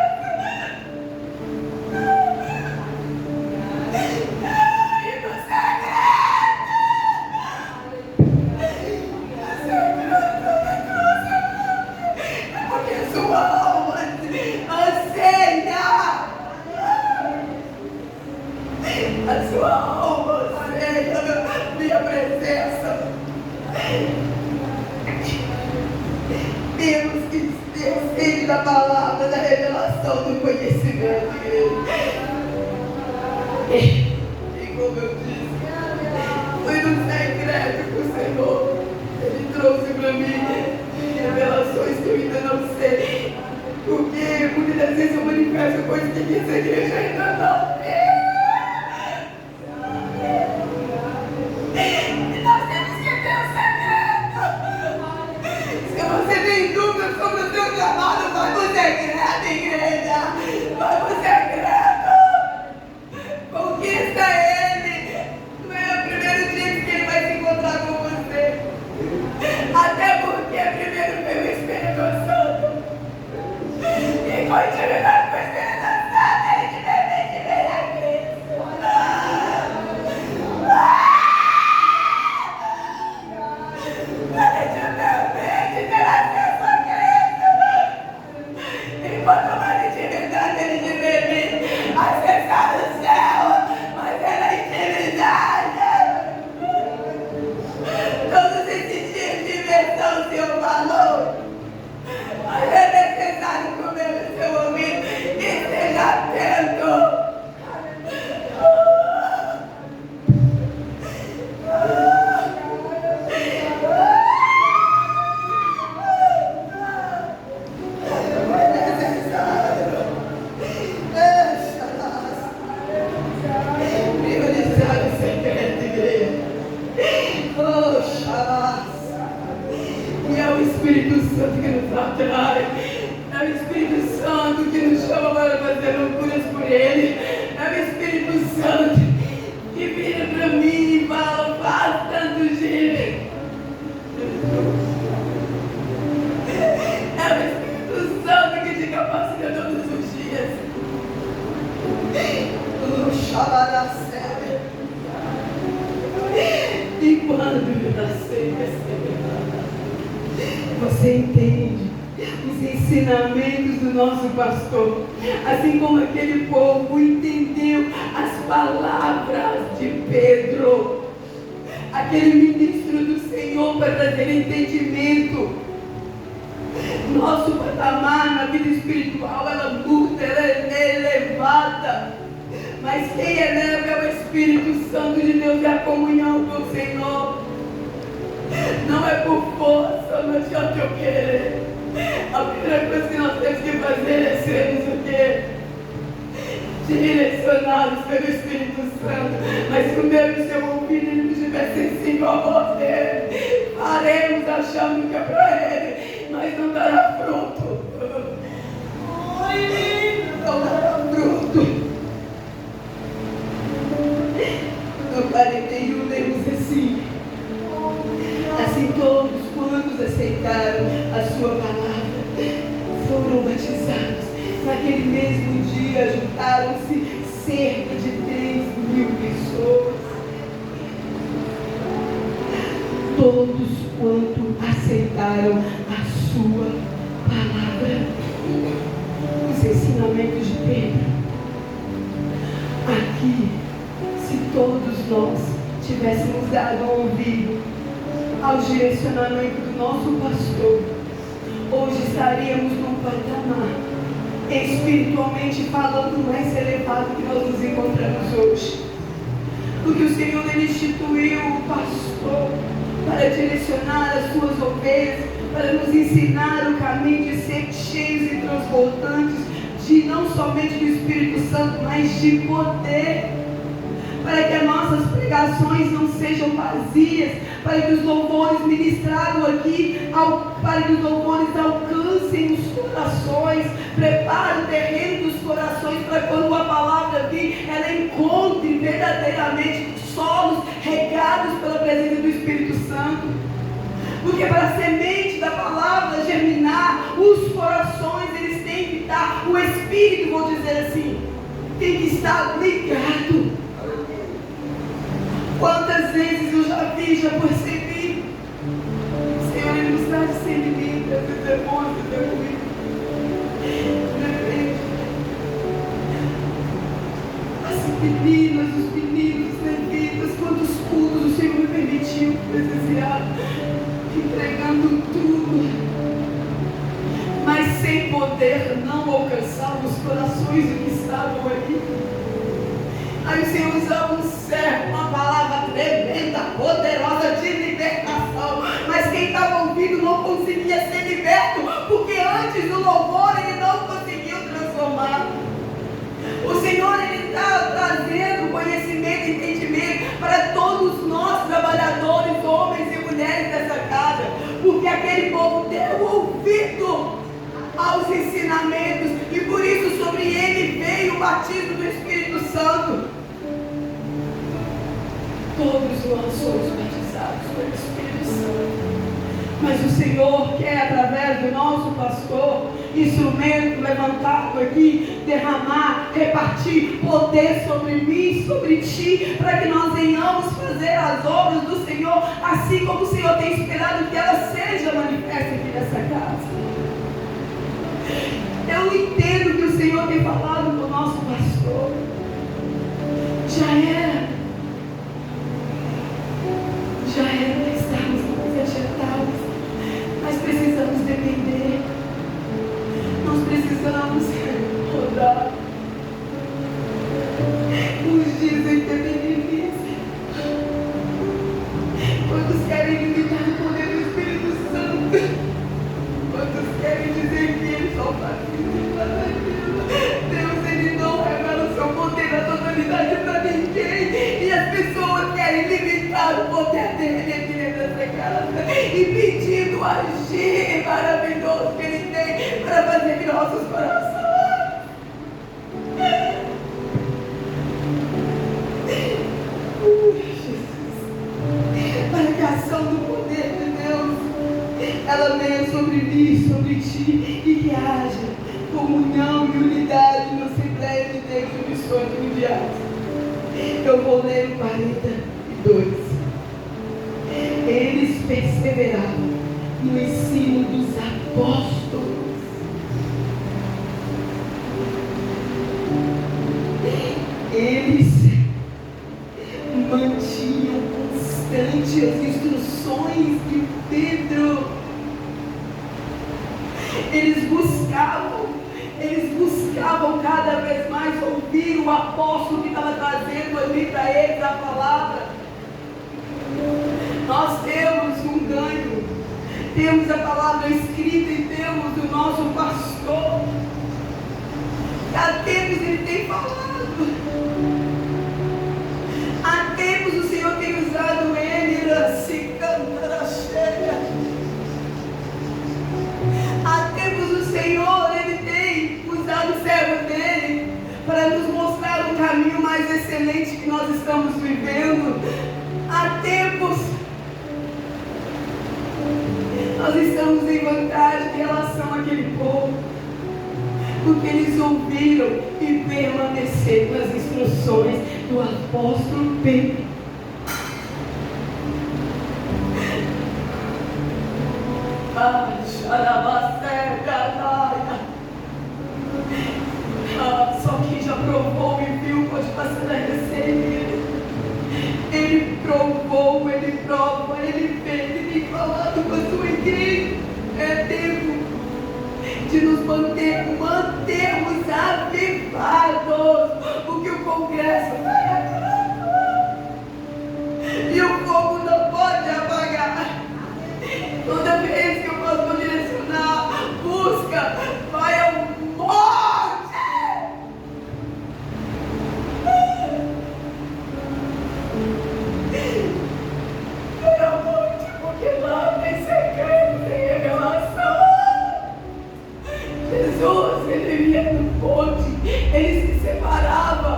E no segredo, é porque a sua alma anseia. A sua alma anseia minha presença. Temos que ter sede da palavra, da revelação, do conhecimento dele. E como eu disse, foi no secreto que o Senhor ele trouxe para mim revelações que eu ainda não sei. Porque muitas vezes eu manifesto coisas que essa igreja ainda não vê. E nós temos que ter o segredo. Se você tem dúvidas sobre o seu chamado, vai pro segredo, igreja. Vai pro segredo. Conquista ele. Não é o primeiro dia que ele vai se encontrar com você. Até porque primeiro veio o Espírito Santo. E com intimidade com o Espírito Santo, ele te permite ver a Cristo. Ele te permite ter acesso a Cristo. Enquanto mais intimidade ele te permite acessar o céu, mas é na intimidade. Todos esses dias de imersão, o Senhor falou. Mas é necessário comer o seu ouvido e esteja atento. Priorizar o secreto, igreja. Oh, Shabbat. E é o Espírito Santo que nos atrai. É o Espírito Santo que nos chama para fazer loucuras por Ele. É o Espírito Santo que vira para mim e fala, faz tanto giro. É o Espírito Santo que te capacita todos os dias. Oh, Shabbat. E quando eu nasci, você entende os ensinamentos do nosso pastor, assim como aquele povo entendeu as palavras de Pedro, aquele ministro do Senhor para trazer entendimento. Nosso patamar na vida espiritual, ela muda, ela é elevada. Mas quem eleva é o Espírito Santo de Deus e a comunhão com o Senhor. Não é por força, não adianta eu querer. A primeira coisa que nós temos que fazer é sermos o quê? Direcionados pelo Espírito Santo. Mas se o meu e o seu ouvido ele não estiver sensível a voz dele, faremos achando que é para ele, mas não dará fruto. Não dará fruto. No 41 lemos assim: assim todos quantos aceitaram a sua palavra foram batizados dia juntaram-se cerca de 3.000 pessoas. Todos quanto aceitaram a sua palavra. Os ensinamentos de Pedro. Aqui, se todos nós tivéssemos dado ouvido ao direcionamento do nosso pastor, hoje estaríamos num patamar, espiritualmente falando, mais elevado que nós nos encontramos hoje. Porque o Senhor ele instituiu o pastor para direcionar as suas ovelhas, para nos ensinar o caminho de ser cheios e transbordantes, de não somente do Espírito Santo, mas de poder, para que as nossas pregações não sejam vazias, para que os louvores ministrados aqui, para que os louvores alcancem os corações, prepare o terreno dos corações, para quando a palavra vir, ela encontre verdadeiramente solos regados pela presença do Espírito Santo. Porque para a semente da palavra germinar, os corações eles têm que estar, o Espírito, vou dizer assim, tem que estar ligado. Quantas vezes eu já vi, já percebi, o Senhor ele nos dá de ser livre, às vezes é bom, às vezes é ruim. De repente, as meninas, os meninos, os levitas, quantos cultos o Senhor me permitiu presenciar, entregando tudo, mas sem poder não alcançar os corações que estavam ali. Aí o Senhor usava um servo, uma palavra tremenda, poderosa de libertação, mas quem estava ouvindo não conseguia ser liberto, porque antes do louvor ele não conseguiu transformar. O Senhor ele está trazendo conhecimento e entendimento para todos nós trabalhadores, homens e mulheres dessa casa, porque aquele povo deu ouvido aos ensinamentos e por isso sobre ele veio o batismo do Espírito Santo. Todos nós somos batizados pelo Espírito Santo, mas o Senhor quer, através do nosso pastor, instrumento levantado aqui, derramar, repartir poder sobre mim, sobre ti, para que nós venhamos fazer as obras do Senhor, assim como o Senhor tem esperado que ela seja manifesta aqui nessa casa. Eu entendo que o Senhor tem falado com o nosso pastor. Já era estarmos mais adiantados, mas precisamos depender, nós precisamos rodar. Uns dizem que é benefício, quantos querem limitar o poder do Espírito Santo, quantos querem dizer que ele só faz isso. Deus ele não revela o seu poder na totalidade para ninguém, e as pessoas querem limitar o poder dele aqui dentro dessa casa, impedindo o agir maravilhoso que ele tem para fazer em nossos corações. Jesus, para que a ação do poder de Deus ela venha sobre mim, sobre ti, e que haja comunhão e unidade na Assembleia de Deus e Missões Mundiais. Eu vou ler o 42. Eles perseveravam no ensino dos apóstolos. Eles mantinham constante as instruções de Pedro. Eles buscavam cada vez mais ouvir o apóstolo que estava trazendo ali para eles a palavra. Nós temos um ganho, temos a palavra escrita e temos o nosso pastor. Há tempos ele tem falado, há tempos o Senhor tem usado ele, se canta cheia. Há tempos o Senhor ele tem usado o servo dele para nos mostrar o caminho mais excelente que nós estamos vivendo. Há tempos nós estamos em vantagem em relação àquele povo. porque eles ouviram e permaneceram nas instruções do apóstolo Pedro. Só quem já provou e viu pode passar a receber. Ele provou, ele prova, ele fez, ele tem falado com a sua igreja. É tempo de nos mantermos avivados, porque o congresso vai acabar e o fogo não pode apagar. Toda vez que o pastor direcionar, busca, vai ao monte. Vai ao monte, porque lá tem segredo, tem revelação. Jesus, ele ia no monte, ele se separava,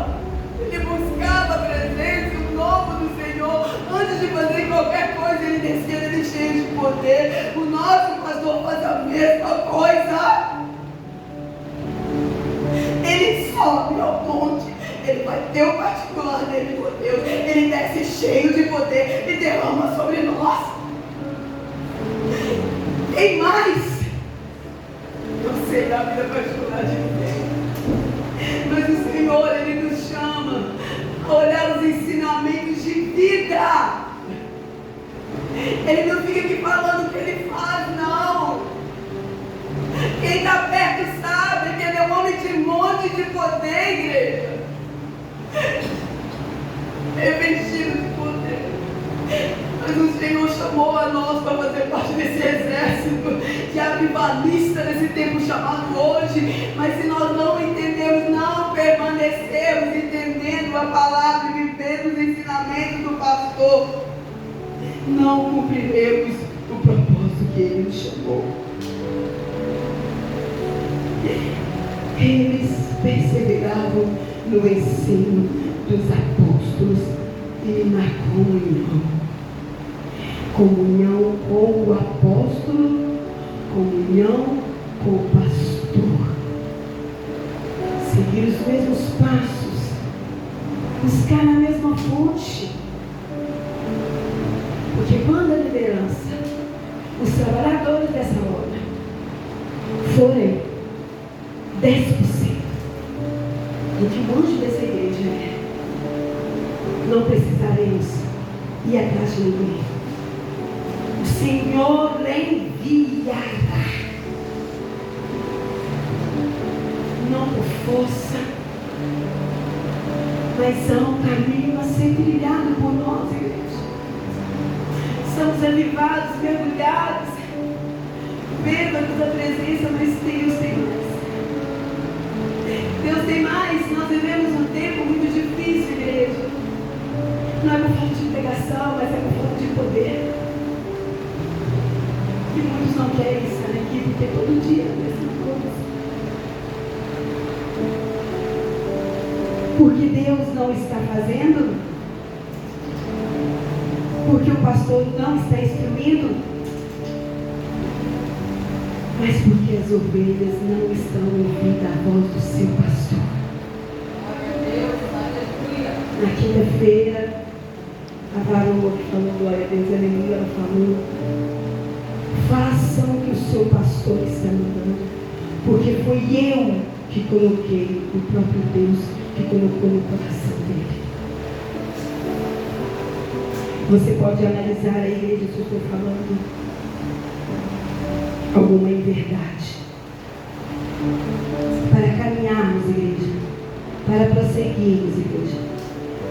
ele buscava a presença, o nome do Senhor. Antes de fazer qualquer coisa, ele descia, ele cheio de poder. O nosso pastor faz a mesma coisa. Ele sobe ao monte, ele vai ter o particular dele com Deus, ele desce cheio de poder e derrama sobre nós. Tem mais. Não sei da vida particular de ninguém, mas o Senhor, ele nos chama a olhar os ensinamentos de vida. Ele não fica aqui falando o que ele faz, não. Quem está perto sabe que ele é um homem de monte de poder, igreja. Revestido de poder. Mas o Senhor chamou a nós para fazer parte desse exército de avivalista nesse tempo chamado hoje. Mas se nós não entendemos, não permanecermos entendendo a palavra e vivendo os ensinamentos do pastor, não cumpriremos o propósito que ele nos chamou. Eles perseveravam no ensino dos apóstolos e na comunhão. Comunhão com o apóstolo, comunhão com o pastor. Seguir os mesmos passos, buscar a mesma fonte. Porque quando a liderança, os trabalhadores dessa obra, forem 10% do que o anjo dessa igreja é, não precisaremos ir atrás de ninguém. O Senhor enviará, não por força, mas há um caminho a ser trilhado por nós, igreja. Somos avivados, mergulhados, bêbados da presença, mas Deus tem mais. Deus tem mais. Nós vivemos um tempo muito difícil, igreja. Não é por falta de pregação, mas é por falta de poder. E muitos não querem estar aqui, porque todo dia é a mesma coisa. Porque Deus não está fazendo, porque o pastor não está instruindo, mas porque as ovelhas não estão ouvindo a voz do seu pastor. Na quinta-feira, a varoa que falou glória a Deus, aleluia, ela falou: façam o que o seu pastor está mandando, porque foi eu que coloquei, o próprio Deus que colocou no coração dele. Você pode analisar a igreja se eu estou falando alguma inverdade, para caminharmos, igreja, para prosseguirmos, igreja.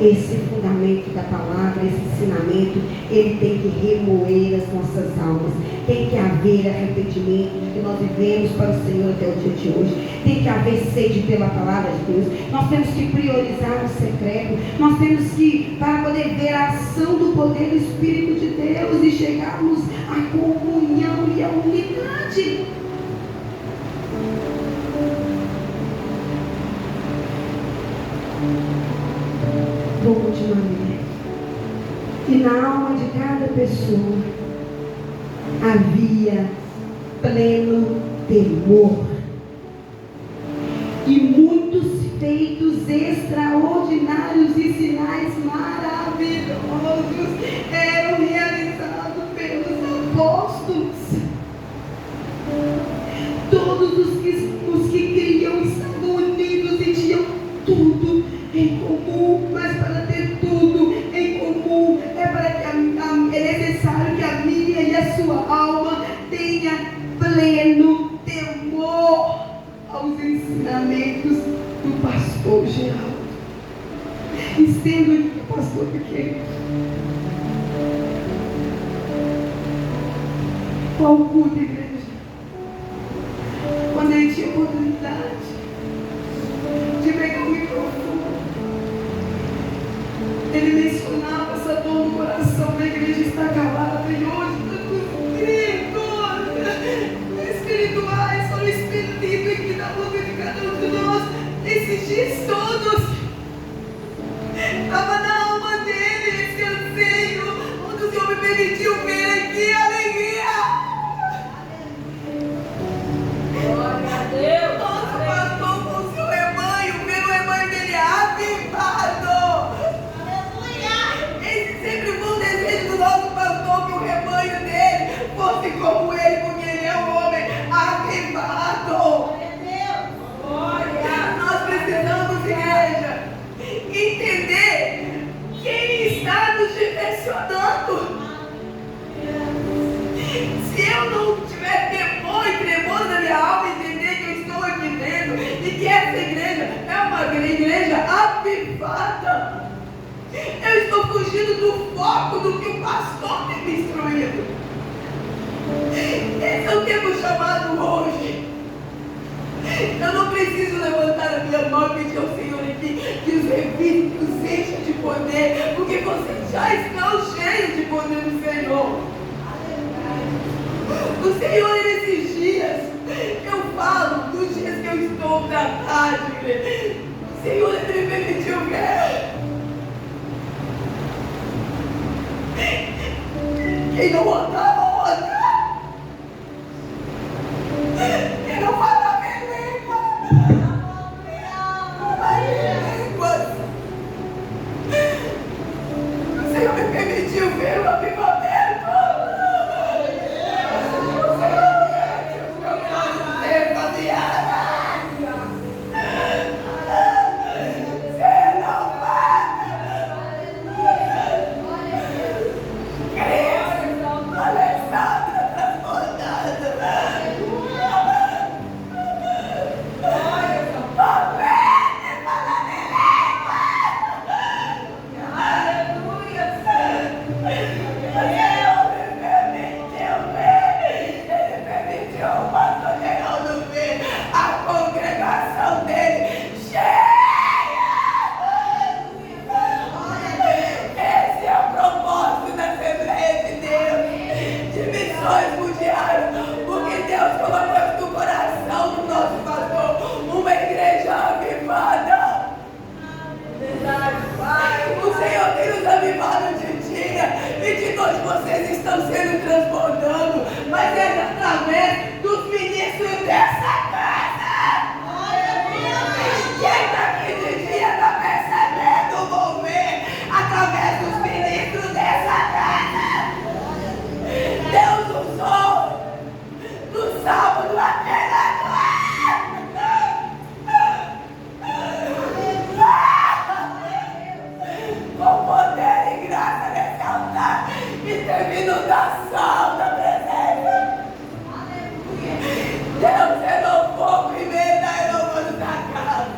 Esse fundamento da palavra, esse ensinamento, ele tem que remoer as nossas almas. Tem que haver arrependimento de que nós vivemos para o Senhor até o dia de hoje. Tem que haver sede pela palavra de Deus. Nós temos que priorizar o secreto. Nós temos que, para poder ver a ação do poder do Espírito de Deus e chegarmos à comunhão e à unidade. Vou continuar lendo. E na alma de cada pessoa havia pleno temor. E muitos feitos extraordinários e sinais maravilhosos eram realizados pelos apóstolos. Todos os que criam estavam unidos e tinham tudo em comum. Mas para ter tudo em comum é necessário que a minha e a sua alma tenha pleno temor aos ensinamentos do pastor Geraldo. Estendo aqui o pastor pequeno. Qual culto, igreja? Quando ele tinha oportunidade de pegar o microfone, ele mencionava essa dor no coração da igreja está calada. E hoje tantos gritos espirituais foram expelidos aqui na boca de cada um de nós esses dias todos. Estava na alma dele esse anseio, onde o Senhor me permitiu ver aqui a alegria. Glória a Deus. Nosso pastor com o seu rebanho, pelo rebanho dele avivado. Aleluia. Esse sempre foi o desejo do nosso pastor, que o rebanho dele fosse como ele, porque ele é um homem avivado. Glória a Deus. Glória. Nós precisamos, igreja, entender quem está nos direcionando. Se eu não tiver temor e tremor na minha alma, entender que eu estou aqui dentro e que essa igreja é uma igreja avivada, eu estou fugindo do foco do que o pastor tem me instruído. Esse é o tempo chamado hoje. Eu não preciso levantar a minha mão e pedir ao Senhor aqui que os revise, que os encha de poder, porque vocês já estão cheios de poder do Senhor. O Senhor, nesses dias, eu falo dos dias que eu estou para tarde, o Senhor me permitiu ver. Quem não andava, anda. Quem não falava em línguas. O Senhor me permitiu ver o avivamento. Vocês estão sendo transbordando, mas é através dos ministros dessa casa. Quem está aqui de dia está percebendo o mover através dos ministros dessa casa. Deus usou no sábado apenas com poder e graça nesse altar. E termino da sal da presença. Deus renovou primeiro, renovando da casa.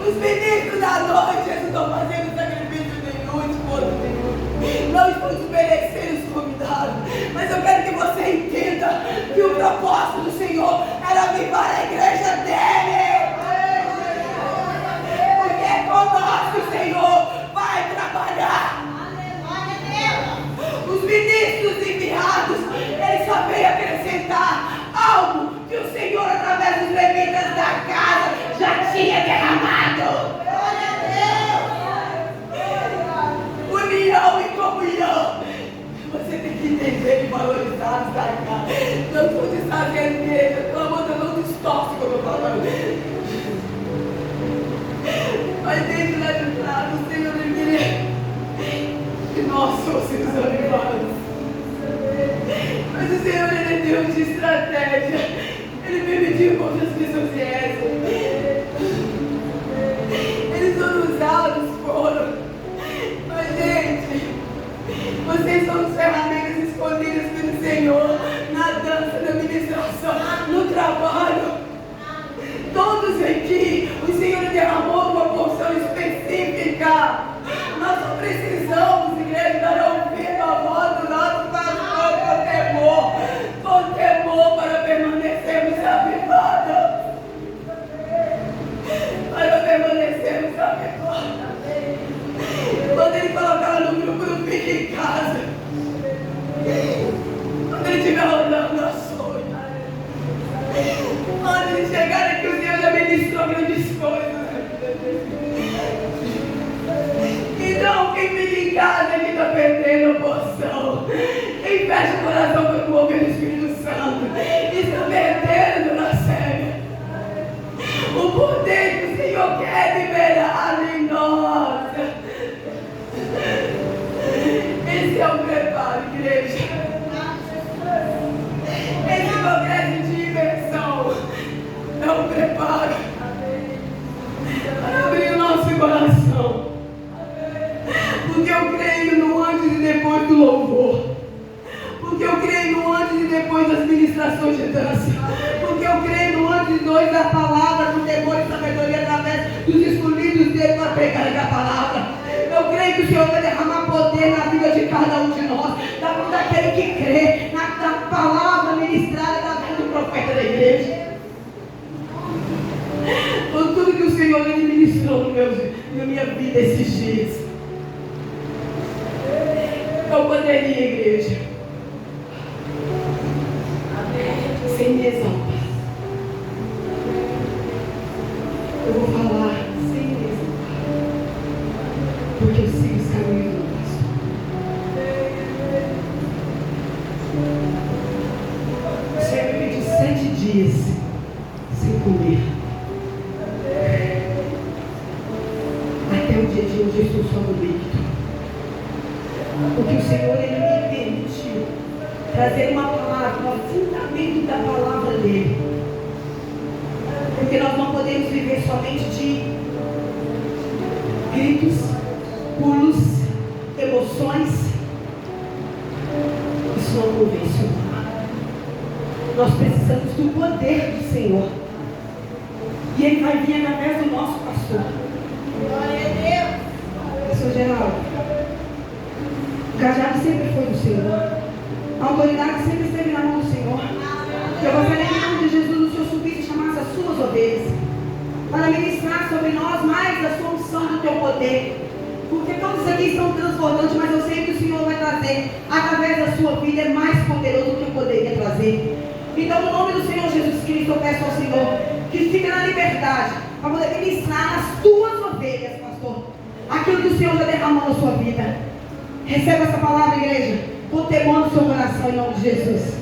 Os ministros da noite estão fazendo sacrifício nenhum, esforço nenhum. Não estou desmerecendo os convidados, mas eu quero que você entenda que o propósito do Senhor era avivar a igreja dele. Porque é conosco o Senhor vai trabalhar. Os ministros enviados, eles só veio acrescentar algo que o Senhor, através dos levitas da casa, já tinha derramado. União e comunhão. Você tem que entender e valorizar essa casa. Não estou desfazendo igreja, pelo amor de Deus, não distorce como eu falo. e fecha o coração para o mover do Espírito Santo. Está perdendo na série. O poder que o Senhor quer liberar em nós. Esse é o preparo, igreja. Esse congresso de imersão é um preparo para abrir o nosso coração. Porque eu creio no antes e depois do louvor. Porque eu creio no antes e depois das ministrações de dança. Porque eu creio no antes e depois da palavra, do temor e sabedoria através dos escolhidos dele para pregar a palavra. Eu creio que o Senhor vai derramar poder na vida de cada um de nós, daquele que crê, na palavra ministrada da vida do profeta da igreja. Por tudo que o Senhor ele ministrou na minha vida esses dias. Eu poderia, igreja, sem me exaltar. Eu vou falar sem me exaltar, porque eu sigo os caminhos do pastor. O Senhor me pediu 7 dias sem comer. Até o dia de hoje eu estou só no líquido. Porque o Senhor ele me permitiu trazer uma palavra, um fundamento da palavra dele. Porque nós não podemos viver somente de gritos, pulos, emoções. Isso não convence. Nós precisamos do poder do Senhor. E ele vai vir através do nosso pastor. Glória a Deus. Pastor Geraldo, o cajado sempre foi do Senhor. A autoridade sempre esteve na mão do Senhor. Eu gostaria que, em nome de Jesus, o Senhor subisse e chamasse as suas ovelhas para ministrar sobre nós mais da sua unção do teu poder. Porque todos aqui estão transbordando, mas eu sei que o Senhor vai trazer, através da sua vida, é mais poderoso do que eu poderia trazer. Então, no nome do Senhor Jesus Cristo, eu peço ao Senhor que fique na liberdade para poder ministrar nas tuas ovelhas, pastor, aquilo que o Senhor já derramou na sua vida. Receba essa palavra, igreja, com temor no seu coração, em nome de Jesus.